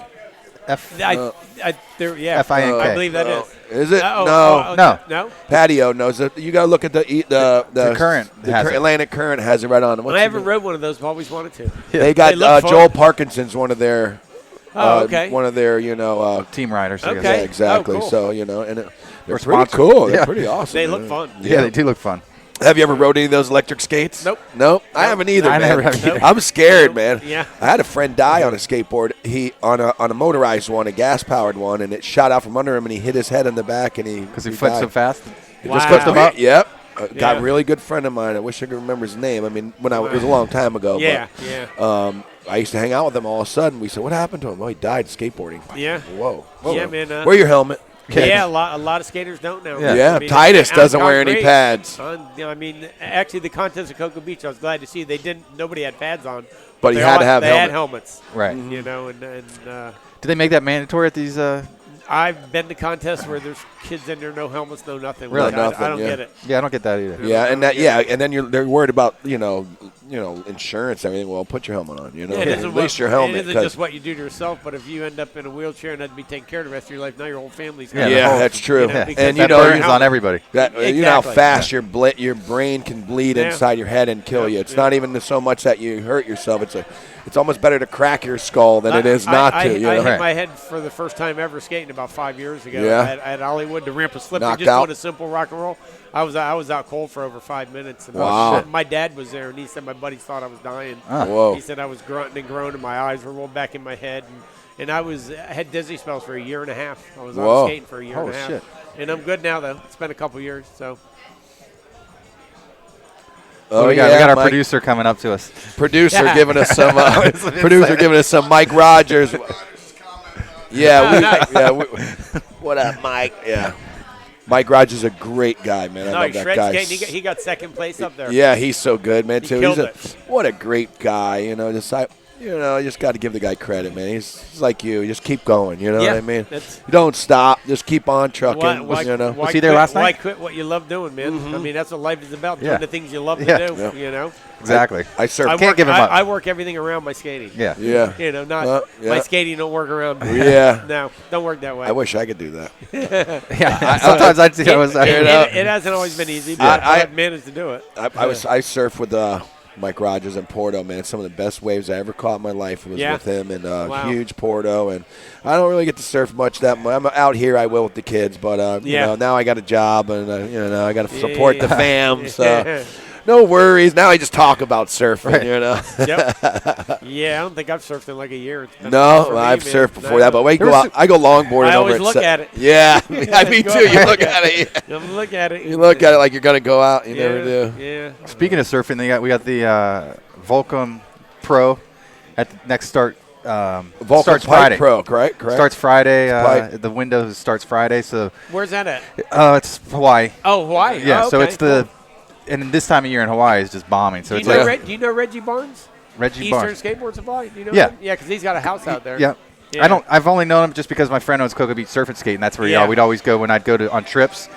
Yeah. F-I-N-K. I believe that No. is. Is it? Oh, no. No. No. Patio knows it. You got to look at the Current has it. Atlantic Current has it right on it. What's I the haven't name? rode one of those, but always wanted to. They got They look fun. Joel Parkinson's one of their. Oh, okay. One of their, Team riders. I guess. Okay. Yeah, exactly. Oh, cool. So and they're We're pretty sponsored. cool. They're Yeah. pretty awesome. They man. look fun. Yeah, they do look fun. Have you ever rode any of those electric skates? Nope. Nope. I haven't either, I man. never have either. I'm scared, man. Yeah. I had a friend die on a skateboard. He on a motorized one, a gas powered one, and it shot out from under him, and he hit his head in the back, and Because he flipped died. so fast. It Wow. just flipped him up. Yep. Got Yeah. a really good friend of mine. I wish I could remember his name. I mean, it was a long time ago. Yeah. But, Yeah. I used to hang out with him. All of a sudden, we said, "What happened to him?" Oh, he died skateboarding. Yeah. Whoa. Yeah, man. Wear your helmet. Yeah, a lot of skaters don't now. Yeah, I mean, Titus on doesn't wear any concrete, pads. I mean, actually, the contest at Cocoa Beach, I was glad to see nobody had pads on. But you they had all- to have they had helmet. helmets. Right. You know, and Do they make that mandatory at these? I've been to contests where there's kids in there, no helmets, no nothing. Really? Like, Nothing, I don't yeah. get it. Yeah, I don't get that either. Yeah, and then they're worried about insurance and everything. Well, put your helmet on. It At isn't least your helmet. It isn't 'cause- just what you do to yourself, but if you end up in a wheelchair and have to be taken care of the rest of your life, now your whole family's Yeah, yeah, the whole- that's true. you know, because And that you know, burden is on everybody. that, you know how Exactly. fast your brain can bleed Yeah. inside your head and kill you. It's Yeah. not even so much that you hurt yourself. It's almost better to crack your skull than it is not I to. You I know? hit my head for the first time ever skating about 5 years ago. Yeah. At Hollywood, the ramp was slipping, Knocked just out? doing a simple rock and roll. I was out cold for over 5 minutes. And Wow. my dad was there, and he said my buddies thought I was dying. Whoa. He said I was grunting and groaning, my eyes were rolled back in my head, and I had dizzy spells for a year and a half. I was Whoa. on skating for a year and Holy a half, shit. and I'm good now though. It's been a couple years, so. Oh, we got our Mike. producer coming up to us. Producer Yeah. giving us some. was gonna Producer say. giving us some Mike Rogers. What up, Mike? Yeah. Mike Rogers is a great guy, man. I No, love he that shreds guy. skating. He got second place up there. Yeah, he's so good, man. He Too. killed He's it. what a great guy. You just got to give the guy credit, man. He's like you. Just keep going. You know Yeah, what I mean? that's- You don't stop. Just keep on trucking. Why Was he there quit- last night? Why quit what you love doing, man? I mean, that's what life is about, Yeah. doing the things you love Yeah. to do, Yeah. you know? Exactly. I surf. Can't give him up. I work everything around my skating. Yeah. Yeah. You know, not Yeah. my skating don't work around me. Yeah. No, don't work that way. I wish I could do that. Yeah. Sometimes I was. It hasn't always been easy, but I've managed to do it. I surfed with Mike Rogers in Porto, man. Some of the best waves I ever caught in my life was Yeah. with him in Wow. huge Porto. And I don't really get to surf much that much. I'm out here, I will with the kids, but now I got a job and I got to support the fam. So no worries. Now I just talk about surfing. Yep. Yeah, I don't think I've surfed in like a year. It's been for No, me, I've man. surfed before No. that, but I go longboarding I over always look at it. Yeah, me Go too. You ahead. look at it. Look at it. You look at it like you're gonna go out. You never do. Yeah. Speaking of surfing, we got the Volcom Pro at the next start. Vulcan starts Pike Friday. Pro, correct? Starts Friday. Pike. The window starts Friday, so Where's that at? it's Hawaii. Oh, Hawaii. Yeah, Oh, so okay, it's the cool. and this time of year in Hawaii is just bombing. So Do it's you, know like do you know Reggie Barnes? Reggie Eastern Barnes. Skateboard Supply? Do you know Yeah. him? Yeah, because he's got a house out there. Yeah. Yeah. I've only known him just because my friend owns Cocoa Beach Surf and Skate, and that's where Yeah. we'd always go when I'd go on trips.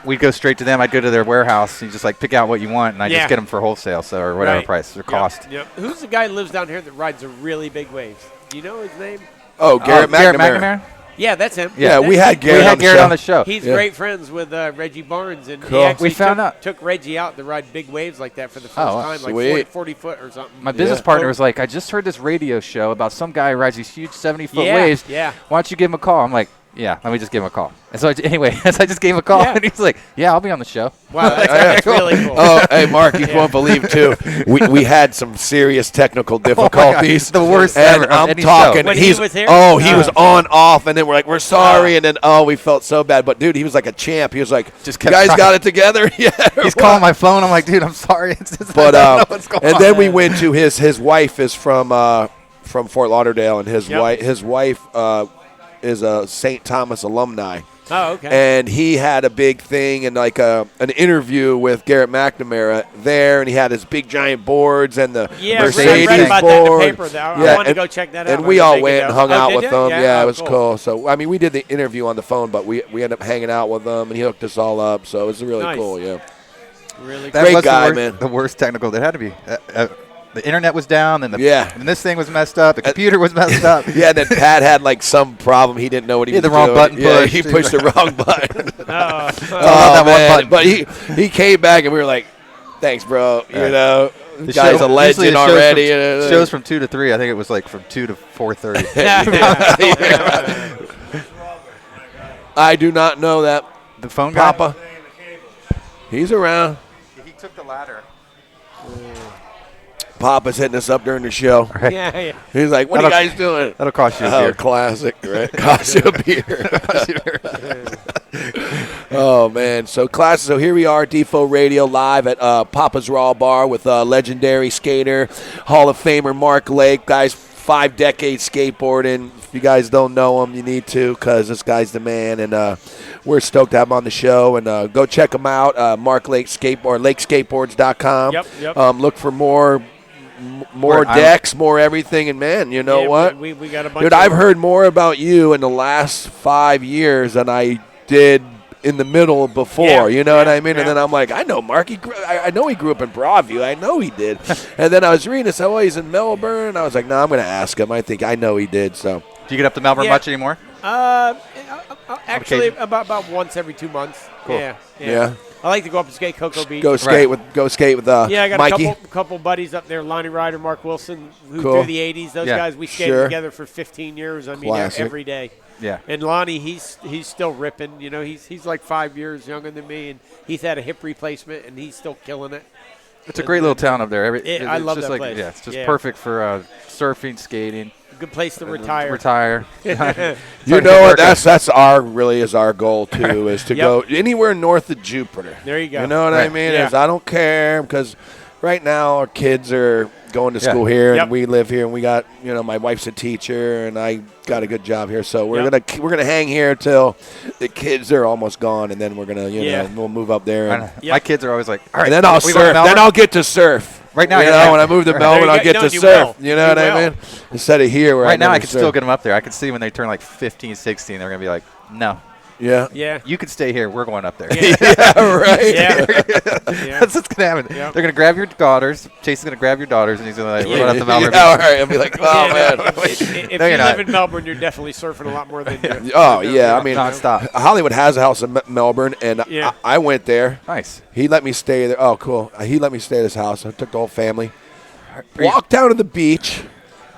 We'd go straight to them. I'd go to their warehouse and just like pick out what you want, and I Yeah. just get them for wholesale, or whatever Right. price or Yep, cost. Yep. Who's the guy who lives down here that rides the really big waves? Do you know his name? Oh, Garrett McNamara. Yeah, that's him. Yeah, we That's had him. Garrett, We had Garrett on the show. He's Yeah. great friends with Reggie Barnes, and Cool. he actually We found out. took Reggie out to ride big waves like that for the first Oh, wow. time, like Sweet. 40 foot or something. My business Yeah. partner was like, I just heard this radio show about some guy who rides these huge 70-foot Yeah, waves. yeah. Why don't you give him a call? I'm like, yeah, let me just give him a call. And so anyway, so I just gave him a call, Yeah. and he's like, yeah, I'll be on the show. Wow, that's really cool. Oh, hey, Mark, you Yeah. won't believe, too. We had some serious technical difficulties. The worst and ever of I'm any talking. show. When he He's was here? Oh, he Oh. was on, off, and then we're like, we're sorry. Oh. And then, we felt so bad. But, dude, he was like a champ. He was like, Just you kept guys trying. got it together? Yeah. He's calling my phone. I'm like, dude, I'm sorry. It's just, But I don't know what's going and on. then we went to his wife is from Fort Lauderdale, and his Yep. wife is a St. Thomas alumni. Oh, okay. And he had a big thing and like an interview with Garrett McNamara there, and he had his big giant boards and the Yeah, Mercedes I read about that in the board. paper. I wanted to go check that out. And when we I all make it went down. and hung Oh, out did with ya? them. Yeah, oh, it was cool. So I mean, we did the interview on the phone, but we ended up hanging out with them, and he hooked us all up. So it was really Nice. cool. Yeah. Really That Great was guy, the worst, man. The worst technical. There had to be. The internet was down, and Yeah. and this thing was messed up. The computer was messed up. Yeah, and then Pat had like some problem. He didn't know what he He had was the wrong doing. button Yeah, pushed. he pushed the wrong button. Oh, that one man. button. But he came back, and we were like, thanks, bro. You Yeah. know, The the guy's show- a legend usually the shows already. From, shows from 2 to 3. I think it was like from 2 to 4:30. I do not know that. The phone guy. Papa. He's around. He took the ladder. Papa's hitting us up during the show. yeah, yeah. He's like, what are you That'll- guys doing? That'll cost you a Oh, beer. classic, right? Cost you a beer. Oh, man. So here we are, Defo Radio, live at Papa's Raw Bar with legendary skater, Hall of Famer Mark Lake. Guys, 5 decades skateboarding, If you guys don't know him, you need to, because this guy's the man, and we're stoked to have him on the show. And go check him out, Mark Lake Skateboard, lakeskateboards.com. Yep. Look for more decks, more everything, and man, you know what? We got a bunch. Dude, I've heard more about you in the last 5 years than I did in the middle before. You know what I mean? Yeah. And then I'm like, I know Mark. I know he grew up in Broadview. I know he did. And then I was reading this. Oh, he's in Melbourne. I was like, no, I'm going to ask him. I know he did. So. Do you get up to Melbourne much anymore? Actually, about once every 2 months. Cool. Yeah. I like to go up and skate Cocoa Beach. Go skate with I got Mikey. a couple buddies up there, Lonnie Ryder, Mark Wilson, who Cool. through the 80s. Those guys, we skated together for 15 years. I mean, Classic. every day. Yeah. And Lonnie, he's still ripping. You know, he's like 5 years younger than me, and he's had a hip replacement, and he's still killing it. It's a great little town up there. I love just that place. Yeah, it's just perfect for surfing, skating. Good place to retire. You know what? That's our goal too, is to go anywhere north of Jupiter. There you go. You know what I mean? Is I don't care, because right now our kids are going to school here, and we live here, and we got, my wife's a teacher, and I got a good job here, so we're gonna hang here till the kids are almost gone, and then we're gonna we'll move up there. And, my kids are always like, all right, and then I'll surf. Then I'll get to surf. Right now, when I move to Melbourne, I'll get to surf. You know what I mean? Instead of here, where right now I can still get them up there. I can see when they turn like 15, 16, they're gonna be like, no. Yeah. You can stay here. We're going up there. Right. That's what's gonna happen. They're gonna grab your daughters. Chase is gonna grab your daughters, and he's gonna we're going up to Melbourne. All right. I'll be like, oh man. If you live in Melbourne, you're definitely surfing a lot more than you. Oh yeah. I mean, nonstop. Hollywood has a house in Melbourne, and I went there. Nice. He let me stay there. Oh, cool. He let me stay at his house. I took the whole family. Walked down to the beach.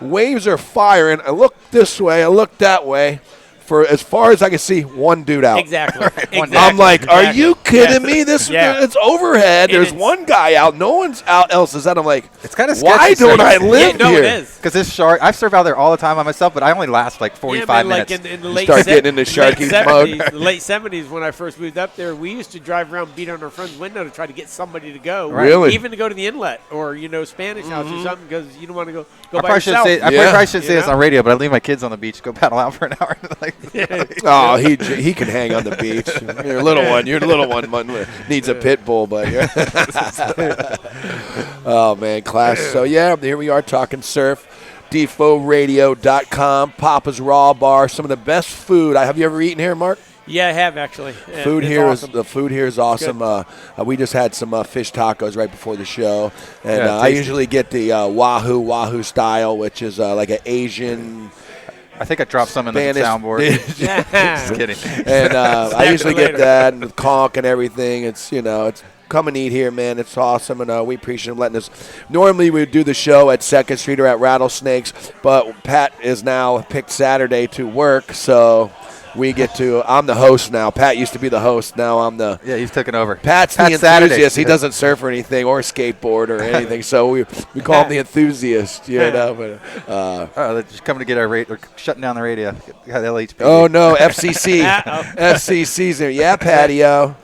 Waves are firing. I looked this way. I looked that way. For as far as I can see, one dude out. Exactly. I'm like, are you kidding me? It's overhead. There's one guy out. No one's out else is out. I'm like, it's kind of why don't I live here? It is. Because this shark, I surf out there all the time by myself, but I only last like 45 minutes. Like in the late start getting into Sharky's mode. The late 70s, when I first moved up there, we used to drive around, beat on our friend's window to try to get somebody to go. Really? Even to go to the inlet or Spanish House or something, because you don't want to go I by probably yourself. I probably shouldn't say this on radio, but I leave my kids on the beach, go paddle out for an hour. Oh, he can hang on the beach. Your little one needs a pit bull, but oh man, class. So here we are talking surf. DefoeRadio.com, Papa's Raw Bar, some of the best food. Have you ever eaten here, Mark? Yeah, I have actually. The food here is awesome. We just had some fish tacos right before the show, and I usually get the Wahoo style, which is like an Asian. I think I dropped some in the soundboard. Just kidding. And I usually get that and with conch and everything. It's it's come and eat here, man. It's awesome, and we appreciate letting us. Normally we would do the show at 2nd Street or at Rattlesnakes, but Pat is now picked Saturday to work, so we get to. I'm the host now. Pat used to be the host. Now I'm the. Yeah, he's taken over. Pat's the enthusiast. He doesn't surf or anything or skateboard or anything, so we call him the enthusiast. But they're just coming to get our rate. They're shutting down the radio. Got LHP. Oh no, FCC. FCC's there. Yeah, patio.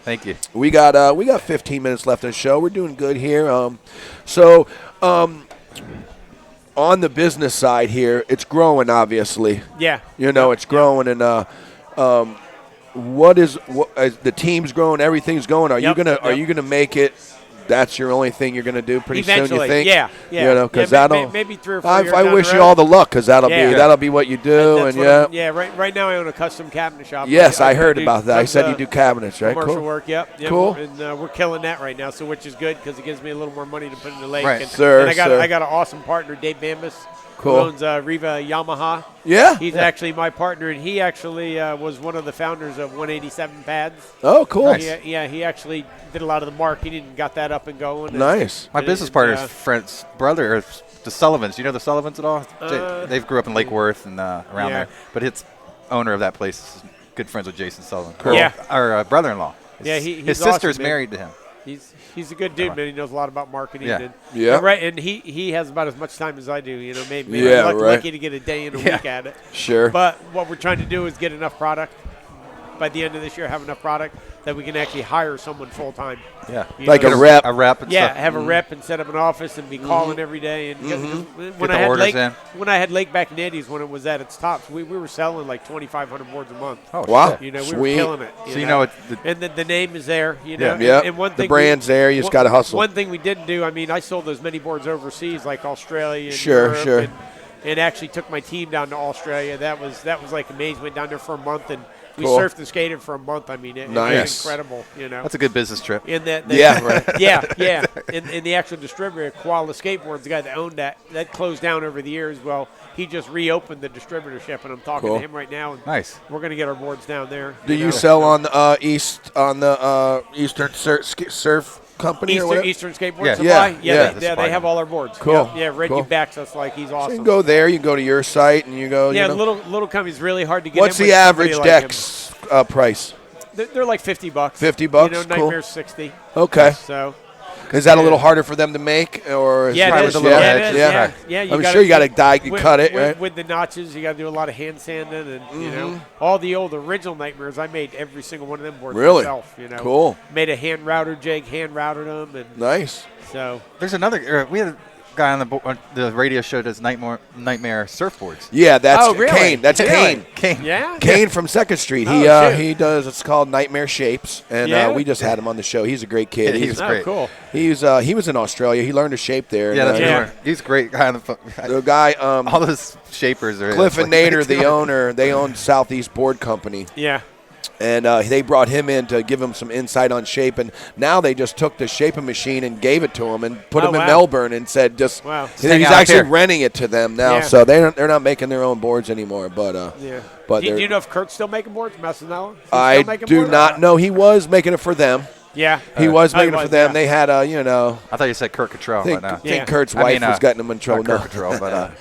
Thank you. We got 15 minutes left in the show. We're doing good here. On the business side here, it's growing, obviously. Yeah. It's growing, and the team's growing, everything's going. Are you gonna make it? That's your only thing you're gonna do pretty soon, you think? Yeah. Because that'll maybe 3 or 4 years I down wish the you road. all the luck, because that'll be what you do, Right now I own a custom cabinet shop. Yes, I heard about that. I said you do cabinets, right? Commercial Cool. work, yep. Cool. And we're killing that right now, so which is good because it gives me a little more money to put in the lake. Right. And I got an awesome partner, Dave Bambus. Cool. Who owns Riva Yamaha. Yeah. He's actually my partner, and he actually was one of the founders of 187 Pads. Oh, cool. Nice. He actually did a lot of the marketing and got that up and going. Nice. My business partner's friend's brother, the Sullivans. You know the Sullivans at all? They grew up in Lake Worth and around there. But it's owner of that place is good friends with Jason Sullivan. Cool. Yeah. Our brother-in-law. His sister's awesome, married to him. He's a good dude, man. He knows a lot about marketing. Yeah. And he has about as much time as I do. Maybe I'm lucky to get a day and a week at it. Sure. But what we're trying to do is get enough product by the end of this year have enough product that we can actually hire someone full time. Yeah. Like know, a rep. A rep and Yeah, stuff. have a rep and set up an office and be calling every day. And when Get I the had orders Lake, in. when I had Lake back in the 80s, when it was at its tops, we were selling like 2,500 boards a month. Oh, Wow. shit. You know, we Sweet. were killing it. So you know it's and the name is there. You know, Yeah. And one The thing brand's there, you just gotta hustle. One thing we didn't do. I mean, I sold those many boards overseas, like Australia. And Sure, Europe, sure. And actually took my team down to Australia. That was like amazing. Went down there for a month and we Cool. surfed and skated for a month. I mean, it was Nice. incredible. You know. That's a good business trip. In that, Yeah, right. yeah. In the actual distributor, Koala Skateboards, the guy that owned that closed down over the years. Well, he just reopened the distributorship, and I'm talking Cool. to him right now. And Nice. we're going to get our boards down there. Do you know. sell on the Eastern Surf Company or whatever? Eastern Skateboard Yeah. Supply? Yeah, yeah. Yeah, they have all our boards. Cool. Yeah, Reggie Cool. backs us like he's So awesome. you can go there. You can go to your site, and you go. Yeah, you know. little company's really hard to get What's in the with somebody average like him. Dex price? They're like $50. $50, You know, cool. Nightmare's 60. Okay. So Is that a little harder for them to make, or is yeah, Probably it with is. a little yeah, edge, it is. yeah. Yeah. I'm sure you got to cut it, right? With the notches, you got to do a lot of hand sanding, and you Mm-hmm. know, all the old original Nightmares. I made every single one of them boards Really? myself. You know, Cool. Made a hand router jig, hand routed them, and Nice. so There's another. We had a guy on the radio show that does Nightmare surfboards. Yeah, that's Oh, really? Kane. That's Really? Kane. Kane. yeah, Kane from Second Street. Oh, shoot. He does. It's called Nightmare Shapes, and Yeah? we just had him on the show. He's a great kid. Yeah, He's he's oh, great. cool. he was in Australia. He learned to shape there. Yeah, that's and, Yeah. right. He's a great guy on the phone. the guy. All those shapers are. Cliff and Nader, like- the owner, they own Southeast Board Company, Yeah, and they brought him in to give him some insight on shape. And now they just took the shaping machine and gave it to him and put Oh, him in wow. Melbourne and said just Wow. he's Hang out actually here. renting it to them now. Yeah. So they're not making their own boards anymore. But yeah. but do they're- you know if Kurt's still making boards, Massanella? I do not know. He was making it for them. Yeah, He was Oh, making it for them. yeah. They had a I thought you said Kurt Cottrell. I think, but no. Yeah. Kurt's I wife mean, was getting him in trouble. Not No. Kurt Cottrell, but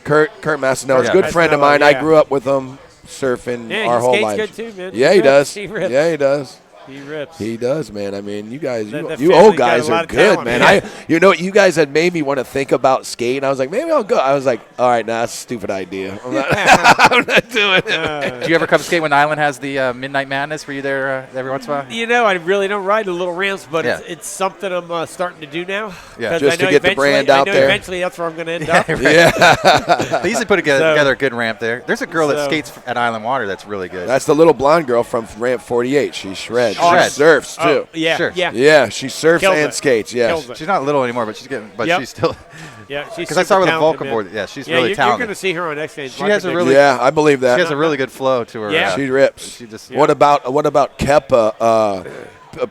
Kurt Massinelli is a Yeah. good friend of Massinelli, mine. I yeah. grew up with him surfing Yeah, our he whole skates life. good too, man. Yeah, He he rips. does. He rips. Yeah, he does. He rips. He does, man. I mean, you guys, The you family's old got a guys lot are of good, talent, man. man. You guys had made me want to think about skating. I was like, maybe I'll go. I was like, all right, that's a stupid idea. I'm not, I'm not doing it. do you ever come skate when Island has the Midnight Madness? Were you there every once in a while? You know, I really don't ride the little ramps, but Yeah. it's something I'm starting to do now. Yeah. 'Cause Just I to know get the eventually- brand I out know there. Eventually, that's where I'm going to end up. Yeah, They usually put together a good ramp there. There's a girl that So- skates at Island Water that's really good. that's the little blonde girl from Ramp 48. She shreds. Oh, She shreds. surfs too. Oh, yeah, Sure. yeah, Yeah, she surfs Kills and it. skates. Yeah, Kills it. She's not little anymore, but she's getting. But Yep. she's still. yeah. She's Because I saw her with a super Vulcan talented, board. Yeah, she's man. really You're talented. going to see her on X Games. She has a really- yeah, I believe that. She has a really good flow to her. Yeah. She rips. She just. What about Kepa,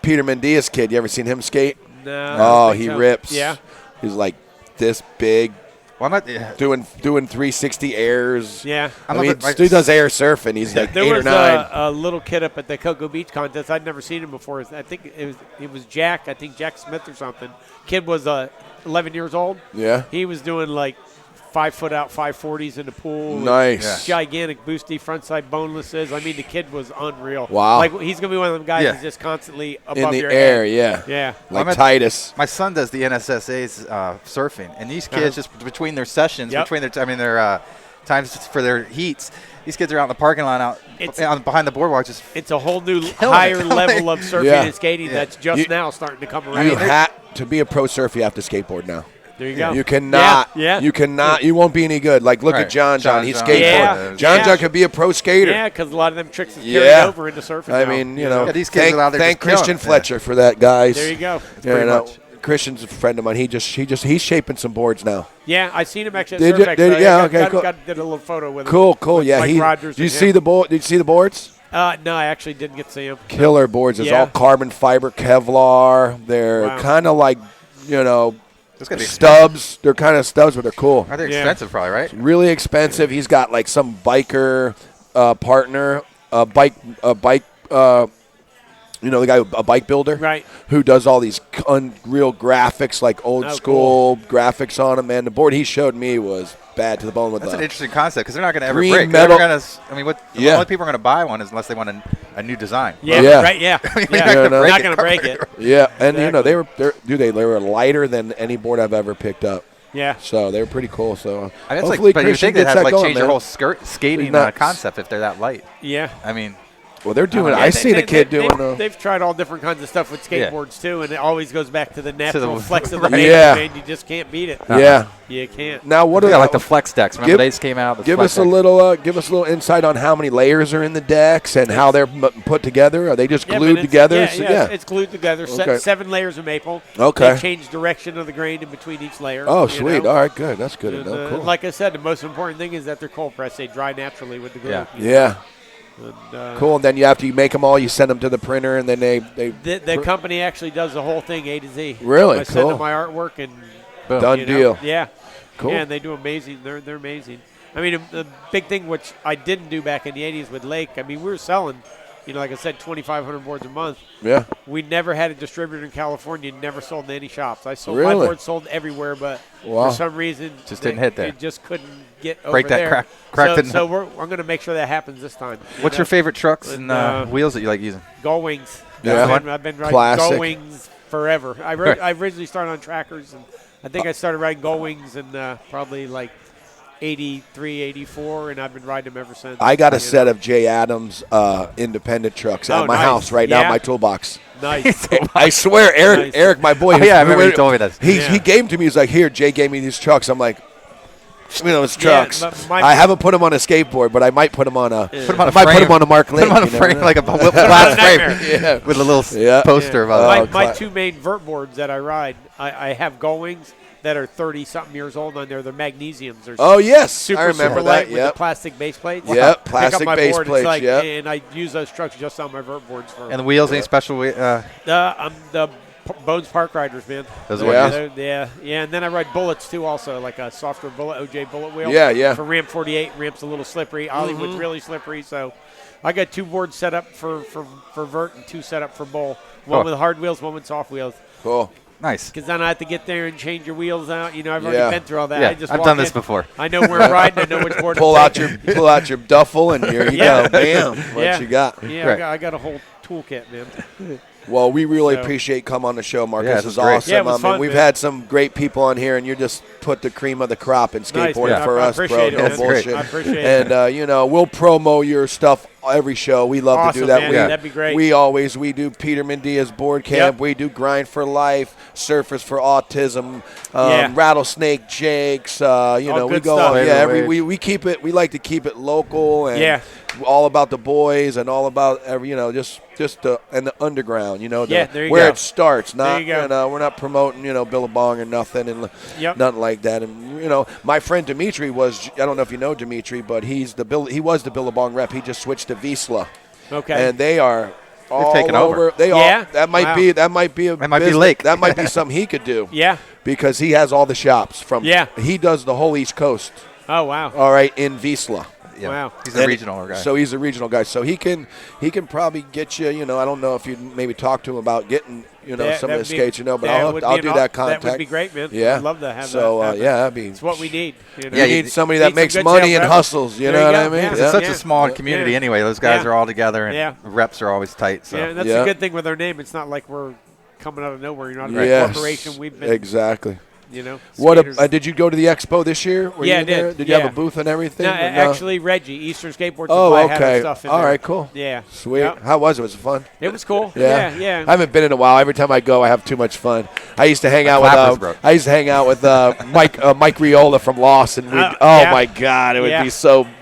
Peter Mendias kid? You ever seen him skate? No, I Oh, don't think he so. rips. Yeah. He's like this big, Well, I'm not. Yeah. doing 360 airs. Yeah. I'm I not mean, the- dude does air surfing. He's like There 8 or was 9. a little kid up at the Cocoa Beach contest. I'd never seen him before. I think it was Jack. I think Jack Smith or something. Kid was 11 years old. Yeah. He was doing like 5 foot out 540s in the pool. Nice. Gigantic boosty frontside bonelesses. I mean, the kid was unreal. Wow. Like he's gonna be one of them guys Yeah. that's just constantly above In the your air, head. yeah. Yeah. Like I'm at- Titus. My son does the NSSA's surfing, and these kids just between their sessions, Yep. between their times for their heats, these kids are out in the parking lot, behind the boardwalk, just It's a whole new it. higher level of surfing Yeah. and skating Yeah. that's just You- now starting to come around. You to be a pro surfer, you have to skateboard now. There you go. You cannot. Yeah. You cannot. You won't be any good. Like, look Right. at John. John He John. skateboard. Yeah. John Yeah. John could be a pro skater. Yeah, because a lot of them tricks is carried Yeah. over into surfing. I now. mean, you know, Yeah, these kids are out there thank just killing Christian it. Yeah. Fletcher for that, guys. There you go. You pretty know, much. Christian's a friend of mine. He's shaping some boards now. Yeah, I seen him actually at Did you- Surfex. did- I yeah, got- okay, got- cool. did a little photo with him. Cool, cool. With Yeah, Mike Rogers Did you and see him. the board? Did you see the boards? No, I actually didn't get to see him. Killer boards. It's Yeah. all carbon fiber Kevlar. They're Wow. kind of like, you know, It's gonna be stubs. They're kind of stubs, but they're cool. Are they Yeah. expensive, probably, right? Really expensive. He's got like some biker partner, a bike. You know, the guy, a bike builder, Right. who does all these unreal graphics, like old Oh, school graphics on him. Man, the board he showed me was bad to the bone with That's an the interesting concept because they're not going to ever green break. metal- They're never gonna, I mean, the Yeah. only people are going to buy one is unless they want a new design. Yeah, Yeah. right. Yeah, mean, yeah. you're not gonna Not break going it. to break it. Yeah, and you know Exactly. they were lighter than any board I've ever picked up. Yeah. So they were pretty cool. So I mean, it's hopefully like, but you Christian think they gets have that to like going, change their man. whole skating Nuts. concept if they're that light. Yeah. I mean, Well, they're doing. Yeah, I seen a kid doing. They've tried all different kinds of stuff with Yeah. skateboards too, and it always goes back to the natural the- flex of the right. native, Yeah. man. You just can't beat it. Yeah. You can't. Now, what are Yeah, like the flex decks. Remember Give- they just came out. The Give flex us a decks. little. Give us a little insight on how many layers are in the decks and how they're put together. Are they just Yeah, glued man, it's- together? Yeah, So- yeah, It's glued together. Okay. 7 layers of maple. Okay. They change direction of the grain in between each layer. Oh, you sweet. know? All right, good. That's good And, to know. Cool. Like I said, the most important thing is that they're cold pressed. They dry naturally with the glue. Yeah. Yeah. And, Cool. And then after you make them all, you send them to the printer, and then they The company actually does the whole thing A to Z. Really? I send Cool. them my artwork and Boom. done you know, deal. Yeah. Cool. Yeah, and they do amazing. They're amazing. I mean, the big thing which I didn't do back in the 80s with Lake, I mean, we were selling, like I said, 2,500 boards a month. Yeah. We never had a distributor in California, never sold in any shops. I sold Really? my boards sold everywhere, but Wow. for some reason Just didn't hit there. It just couldn't get over Break that there. crack the So I'm going to make sure that happens this time. What's your favorite trucks and And, wheels that you like using? Gull Wings. Yeah. I've been riding Classic. Gull Wings forever. I originally started on trackers, and I think I started riding Gull Wings in probably like 83, 84, and I've been riding them ever since. I got a You set know? of J. Adams independent trucks at Oh, my nice. house right now, Yeah. my toolbox. Nice. I swear, Nice. Eric, my boy. Oh, yeah, I remember you told me that. He Yeah. gave them to me. He's like, "Here, Jay gave me these trucks." I'm like, it's Yeah, trucks. but my- I haven't put them on a skateboard, but I might put them on a. Put them on a I might frame. put them on a Mark Put them Link, on a you know? frame like a glass Nightmare. frame Yeah. with a little Yeah. poster of Yeah. it. my cla- two main vert boards that I ride, I have Gull Wings that are 30-something years old on there. They're magnesiums. They're Oh yes, super, I remember super that. light with the Yep. plastic base plates. Yep, Pick up plastic my base board, plates, It's like, yep. And I use those trucks just on my vert boards. For And the wheels, any special? I'm the Bones Park Riders, man. Those are what you They're- yeah. And then I ride bullets too, also like a softer bullet, OJ bullet wheel. Yeah, yeah. For Ramp 48, Ramp's a little slippery. Hollywood's really slippery, so I got 2 boards set up for vert and 2 set up for bull. One Oh. with hard wheels, one with soft wheels. Cool. Nice. Because then I have to get there and change your wheels out. I've already Yeah. been through all that. Yeah, I just I've walk done this in. before. I know where I'm riding. I know which board. Pull to out take. your duffel, and here you Yeah. go. Bam. What Yeah. you got? Yeah, Right. I got a whole toolkit, man. Well, we really So- appreciate you coming on the show, Mark. Yeah, This this is is great. awesome. Yeah, it was I mean, fun, we've man. had some great people on here, and you just put the cream of the crop in Nice, skateboarding man. for I us, bro. appreciate it, No man. That's great. bullshit. I appreciate it. And we'll promo your stuff every show. We love to Awesome, do that. man. We, That'd be great. We do Peter Mendia's board camp. Yep. We do Grind for Life, Surfers for Autism, Yeah. Rattlesnake Jakes. We good go. stuff. Yeah, Wage. we keep it. We like to keep it local and Yeah. all about the boys and all about just and the underground. Yeah, there you where go. it starts. Not There you go. we're not promoting Billabong or nothing and Yep. nothing like that. And my friend Dimitri was. I don't know if you know Dimitri, but he was the Billabong rep. He just switched to Visla, Okay. and they are all taken over. They Yeah? all that might Wow. be a That might be business. Lake. That might be something he could do. yeah. Because he has all the shops from. Yeah. He does the whole East Coast. Oh, wow. All right, in Visla. Yeah. Wow. He's a And regional guy. So he's a regional guy. So he can probably get you. I don't know if you maybe talk to him about getting some of That the would be- skates. But that would I'll be do an that aw- contact. That would be great, man. Yeah, I'd love to have so that. that'd be. It's what we need. Yeah, you you need somebody that need some makes good money sales and reps. hustles. You There know you what go. I mean? Yeah. It's such Yeah. a small community Yeah. anyway. Those guys Yeah. are all together, and Yeah. reps are always tight. So Yeah, and that's Yeah. a good thing with our name. It's not like we're coming out of nowhere. You're not Yes, a corporation. We've been, exactly. What Did you go to the expo this year? Were Yeah, you I did. there? Did you have Yeah. a booth and everything? No, or actually, Reggie, Eastern Skateboard Oh, Supply, had our okay. stuff in All there. right, cool. Yeah. Sweet. Yep. How was it? Was it fun? It was cool. Yeah. Yeah. I haven't been in a while. Every time I go, I have too much fun. I used to hang out clappers with broke. Mike Riola from Lost, and Yeah. my God, it would Yeah. be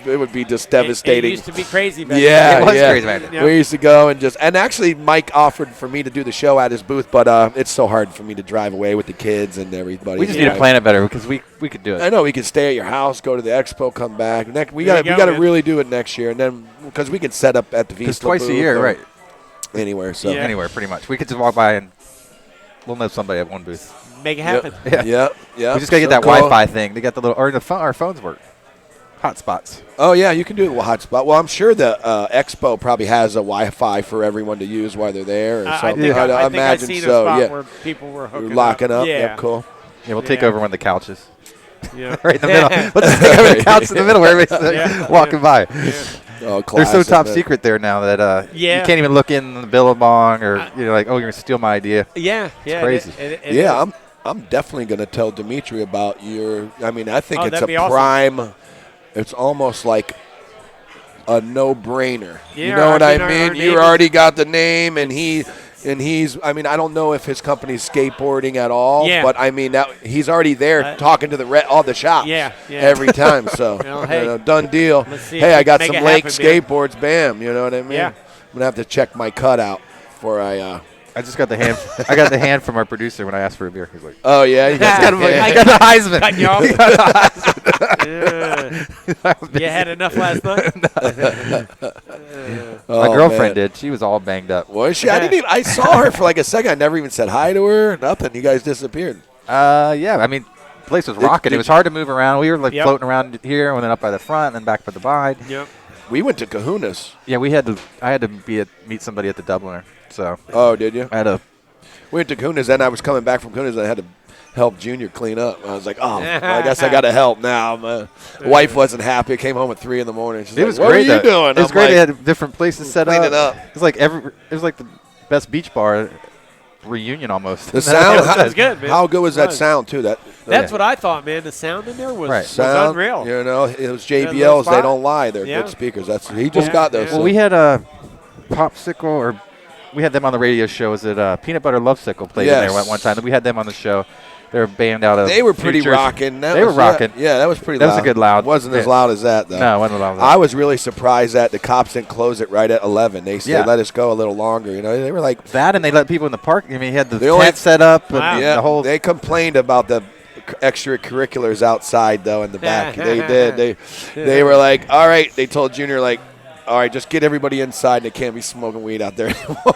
it would be just It devastating. used to be crazy back Yeah, It was yeah. crazy back then. Yeah. We used to go and actually Mike offered for me to do the show at his booth, but it's so hard for me to drive away with the kids and everybody. we just you need know. to plan it better because we could do I it. know we can stay at your house, go to the expo, come back. We There got you go, to man. really do it next year, and then because we can set up at the Because Vista twice a booth year, or right? Anywhere. So Yeah. Anywhere, pretty much. We could just walk by and we'll know somebody at one booth. Make it happen. Yeah. yeah. We just gotta get So that cool. Wi-Fi thing. They got the little our phones work. Hotspots. Oh yeah, you can do it with hotspot. Well, I'm sure the expo probably has a Wi-Fi for everyone to use while they're there, or I something. think I think imagine I've seen so. a spot Yeah, where people were hooking locking up. Yeah. Yep, cool. Yeah, we'll take Yeah. over one of the couches. Yeah. Right in the middle. We'll just take over the couch in the middle where everybody's Yeah. walking by. Oh, They're so classic, top man. secret there now that Yeah. you can't even look in the Billabong or you're like, oh, you're going to steal my idea. Yeah. Yeah. crazy. It Yeah, is. I'm definitely going to tell Dimitri about your. I mean, I think Oh, it's that'd a be awesome. prime. It's almost like a no-brainer. Yeah, you know what I our mean? name You is- already got the name, and he's. I mean, I don't know if his company's skateboarding at all, Yeah. but I mean, he's already there talking to all the shops. Yeah, yeah. Every time. So, Well, hey, done deal. let's see if Hey, we I can got make some it Lake happen, man. skateboards. Bam. You know what I mean? Yeah. I'm gonna have to check my cutout before I. I just got the hand. I got the hand from our producer when I asked for a beer. He's like, Oh yeah, you got "I that. got the Heisman." Cut you off. Yeah. You had enough last night? Oh, My girlfriend man. did. She was all banged up. Was she? I didn't even. I saw her for like a second. I never even said hi to her. Nothing. You guys disappeared. Yeah. I mean, the place was rocking. did It was hard to move around. We were like Yep. floating around here, and then up by the front, and then back by the behind. Yep. We went to Kahuna's. Yeah, I had to meet somebody at the Dubliner. So Oh, did you? I had to. We went to Kahuna's, and I was coming back from Kahuna's, and I had to help Junior clean up. I was like, oh, well, I guess I got to help now. My wife wasn't happy. I came home at 3 in the morning. She's It like, was what great. are you though. doing? It was I'm great. like, They had different places set cleaning up. It was like it was like the best beach bar reunion almost. The sound, That was good, man. How good was that Was. sound, too? That's What I thought, man. The sound in there was, Right. was sound, unreal. You know, it was little JBLs. They spot. don't lie. They're Yeah. good speakers. He just Yeah, got those. yeah. Well, we had a Popsicle, or we had them on the radio show. Was it Peanut Butter Lovesicle played in Yes. there one time? We had them on the show. They were a band out of They were New pretty Jersey. rocking. They were rocking. Yeah, that was pretty That loud. was a good loud. Wasn't as Yeah. loud as that, though. No, it wasn't loud. I was really surprised that the cops didn't close it right at 11. They said, Yeah. let us go a little longer. You know, they were like, That, and they let people in the park. I mean, he had the They only- tent set up. And Wow. yeah, the whole. they complained about the extracurriculars outside, though, in the back. They did. They were like, all right. They told Junior, like, all right, just get everybody inside, and they can't be smoking weed out there anymore.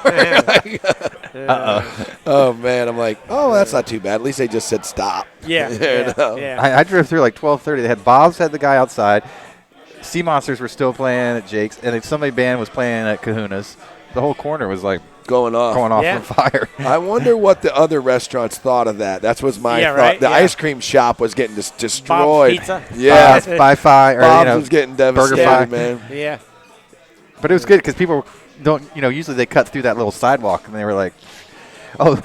Oh, man. I'm like, oh, that's not too bad. At least they just said stop. Yeah. You Yeah. know? Yeah. I drove through like 12:30. They had Bob's had the guy outside. Sea Monsters were still playing at Jake's, and then somebody band was playing at Kahuna's. The whole corner was like Going off. going off Yeah. on fire. I wonder what the other restaurants thought of that. That was my Yeah, thought. right, The yeah. ice cream shop was getting destroyed. Pizza? Yeah. By Fi, or Bob's you know, was getting Burger devastated, Fi. man. Yeah. But it was good because people don't, usually they cut through that little sidewalk, and they were like, oh.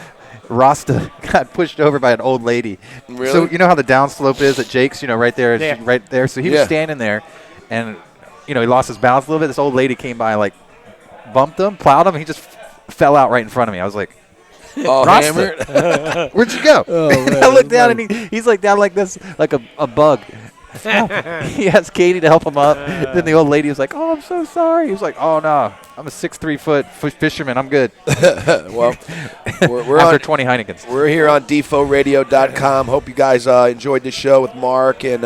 Rasta got pushed over by an old lady. Really? So you know how the downslope is at Jake's, right there, Yeah. right there. So he Yeah. was standing there, and he lost his balance a little bit. This old lady came by and like bumped him, plowed him. And he just fell out right in front of me. I was like, All Rasta. hammered. "Where'd you go?" Oh, man, I looked that's down and he's like down like this, like a bug. He asked Katie to help him up. Then the old lady was like, "Oh, I'm so sorry." He was like, "Oh no, I'm a 6'3" fisherman. I'm good." Well, we're After on. 20 Heinekens. We're here on DefoeRadio.com. Hope you guys enjoyed the show with Mark, and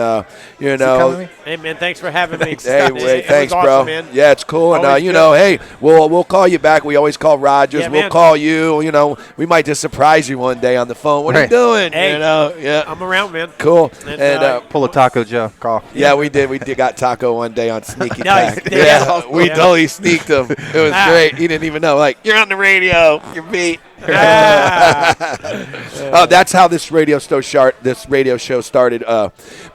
you know. Hey, man, thanks for having me. Hey, It Ray, was thanks, awesome, bro. Man. Yeah, it's cool, and Always you good. know, hey, we'll call you back. We always call Rogers. Yeah, We'll man. call you. You know, we might just surprise you one day on the phone. What are you Right. doing? Hey, you know, yeah, I'm around, man. cool. And, And Pull a Taco Joe. Call. yeah, we did. We got Taco one day on Sneaky Nice. Tack. Yeah. We Yeah. totally sneaked him. It was Ah. great. He didn't even know. Like, you're on the radio. You're beat. Ah. That's how this radio show started.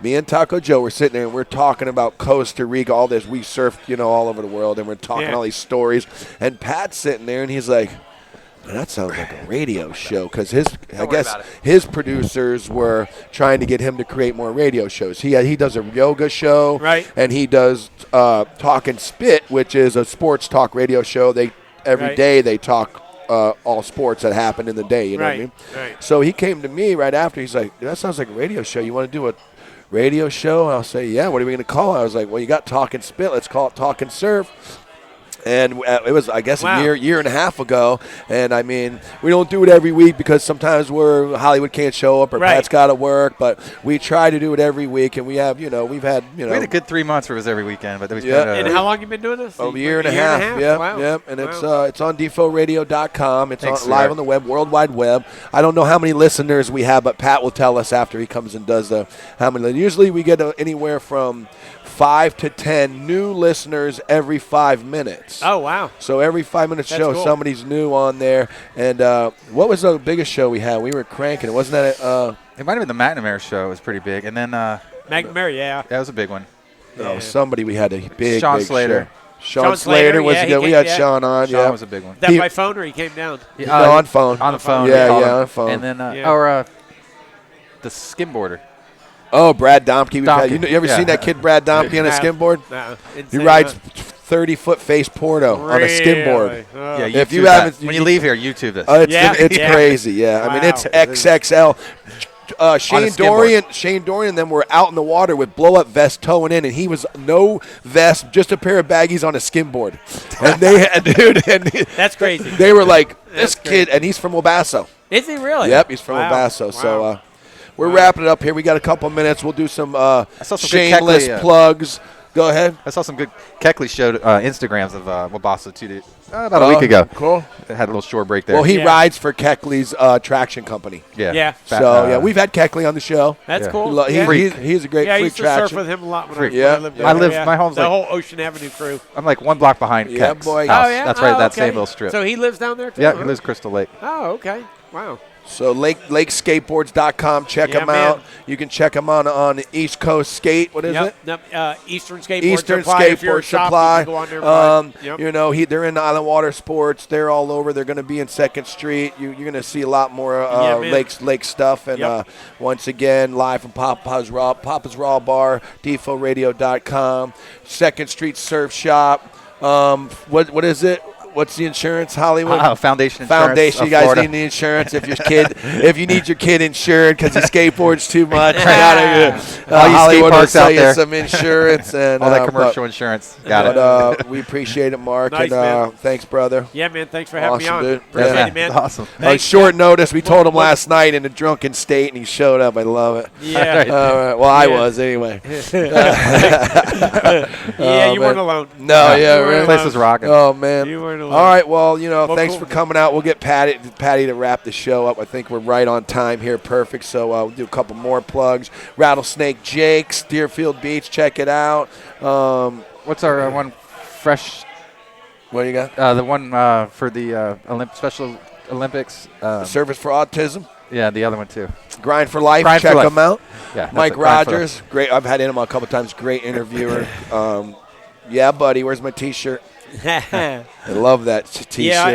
Me and Taco Joe were sitting there and we're talking about Costa Rica, all this. We surfed, all over the world, and we're talking Yeah. all these stories. And Pat's sitting there and he's like, "Man, that sounds like a radio show," because I guess his producers were trying to get him to create more radio shows. He does a yoga show, Right. and he does Talk and Spit, which is a sports talk radio show. Every Right. day they talk all sports that happen in the day. You know what I Right, mean? right. So he came to me right after. He's like, "That sounds like a radio show. You want to do a radio show?" And I'll say, "Yeah. What are we going to call it?" I was like, "Well, you got Talk and Spit. Let's call it Talk and Surf." And it was, I guess, Wow. a year and a half ago. And, I mean, we don't do it every week because sometimes Hollywood can't show up or Right. Pat's got to work. But we try to do it every week. And we have, we've had, We had a good 3 months where it was every weekend, but it was Yeah. kind And of. how long you been doing this? a year and a half. Yep, Wow. yep. And Wow. it's on DefoeRadio.com. It's Thanks, on, live sweetheart. on the web, World Wide Web. I don't know how many listeners we have, but Pat will tell us after he comes and does how many. Usually we get anywhere from 5 to 10 new listeners every 5 minutes. Oh, wow. So every 5 minutes That's show, cool. somebody's new on there. And what was the biggest show we had? We were cranking it. Wasn't that It might have been the McNamara show. It was pretty big. And then McNamara, yeah. that was a big one. Yeah. somebody we had a big, Sean big Slater. show. Sean Slater, was yeah, he good. We came- had yeah. Sean on. Sean Yeah. was a big one. That He- by phone or he came down? No, on phone. On the phone. Yeah, we called yeah, him. on phone. And then, Yeah. the skimboarder. Oh, Brad Domke. You ever Yeah. seen that kid Brad Domke on a Nah. skimboard? Nah, He insane, rides huh? 30-foot face Porto on a skimboard. Really? Oh. Yeah, If you YouTube that. haven't- when you leave here, YouTube this. It's Yeah. crazy. Yeah, I mean it's Wow. XXL. Shane skimboard. Dorian and them were out in the water with blow-up vest towing in, and he was no vest, just a pair of baggies on a skimboard. And they had, dude, and That's crazy. they were like, this That's great. kid, and he's from Wabasso. Is he really? Yep, he's from Wow. Wabasso. So Wow. we're wrapping it up here. We got a couple minutes. We'll do some saw some good shameless Keckley, plugs. Go ahead. I saw some good Keckley showed Instagrams of Wabasso about a week ago. Cool. It had a little shore break there. Well, he Yeah. rides for Keckley's traction company. Yeah. So we've had Keckley on the show. That's Yeah. cool. He's, Yeah. he's a great Yeah, I freak used to surf traction. with him a lot when Freak. I Yeah. lived I there. live- Yeah. my home's the like- whole Ocean Avenue crew. I'm like 1 block behind Yeah, Keck's boy. house. Oh yeah, That's right. Oh, That okay. same little strip. So he lives down there too. Yeah, huh? he lives Crystal Lake. Oh, okay. Wow. So lakeskateboards.com. Check Yeah, him out. man. You can check him on East Coast Skate. What is it? Yep. Eastern Skateboard Eastern Supply. If you're a Skateboard shop, Supply. you can go on there and buy. Yep. You know, they're in Island Water Sports. They're all over. They're going to be in 2nd Street. You're going to see a lot more Yeah, man. lake stuff. And Yep. once again, live from Papa's Raw Bar, DeFoRadio.com, 2nd Street Surf Shop. What is it? What's the insurance, Hollywood? Foundation Insurance Foundation. of You guys Florida. need the insurance if you need your kid insured because he skateboards too much. I gotta, All you skate Hollywood will parks sell out you there. some insurance and All that commercial insurance. Got it. But we appreciate it, Mark, Nice, and man. thanks, brother. Yeah, man. Thanks for having me Awesome, on. dude. Appreciate Yeah. it, man. Awesome. On Thanks. short notice, we told him Well, last night in a drunken state, and he showed up. I love it. Yeah. All right. Well, I Yeah. was anyway. Yeah, you man. weren't alone. No, yeah, You weren't really. The place was rocking. Oh man. You weren't alone. All right. Well, Well, thanks cool. for coming out. We'll get Patty to wrap the show up. I think we're right on time here. Perfect. So we'll do a couple more plugs. Rattlesnake Jake's, Deerfield Beach. Check it out. What's our one fresh? What do you got? The one for the Special Olympics. Service for Autism. Yeah, the other one too. Grind for Life. Grind for Check Life. them out. Yeah, that's Mike it, Grind for Life. Rogers. Great. I've had him on a couple times. Great interviewer. Yeah, buddy. Where's my T-shirt? I love that T-shirt. Yeah, I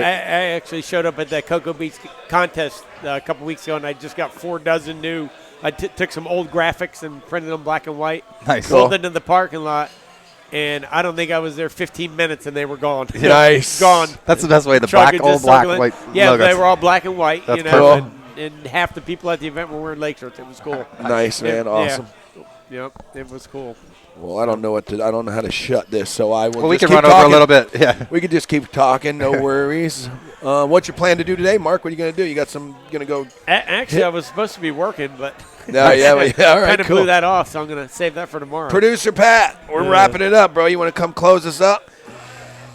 actually showed up at that Cocoa Beach contest a couple weeks ago, and I just got 4 dozen new. I took some old graphics and printed them black and white. Nice. Sold it in the parking lot, and I don't think I was there 15 minutes, and they were gone. Nice. Gone. That's the best way. The Truck black, had old just black, circled. white Yeah, logos. they were all black and white. That's you know, cool. and half the people at the event were wearing lake shirts. It was cool. Nice, man. Yeah. Awesome. Yep, it was cool. Well, I don't know how to shut this, so I will. Well, we just can keep run over talking. a little bit. Yeah. We could just keep talking. No worries. What's your plan to do today, Mark? What are you going to do? You got some? Going to go? Actually, I was supposed to be working, but No, yeah, all right, kind of cool. blew that off, so I'm going to save that for tomorrow. Producer Pat, we're wrapping it up, bro. You want to come close us up?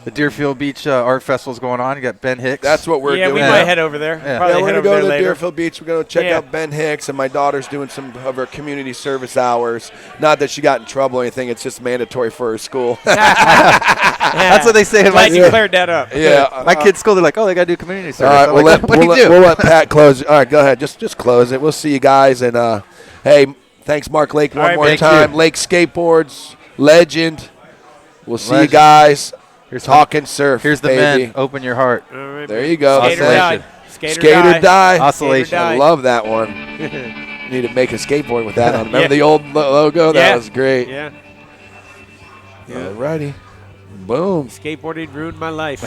The Deerfield Beach Art Festival's going on. You got Ben Hicks. That's what we're yeah, doing. we might head over there. Yeah. Probably Yeah, we're head gonna over go there to the later. Deerfield Beach. We're gonna check Yeah. out Ben Hicks, and my daughter's doing some of her community service hours. Not that she got in trouble or anything. It's just mandatory for her school. That's what they say in my Glad you cleared that up. yeah. My kids' school. They're like, oh, they got to do community All service. right, I'm we'll like, let, what do we'll, you let, do? we'll let Pat close. All right, go ahead. Just close it. We'll see you guys. And hey, thanks, Mark Lake, one All right, more thank time. you. Lake Skateboards, legend. We'll see you Legend. guys. Here's Talking surf. Here's the baby. men. Open your heart. All right, There man. you go. Skater Oscillation. die. Skater, Skater die. die. Oscillation. I die. love that one. Need to make a skateboard with that on. Remember Yeah. the old logo? That Yeah. was great. Yeah. Alrighty. Boom. Skateboarding ruined my life.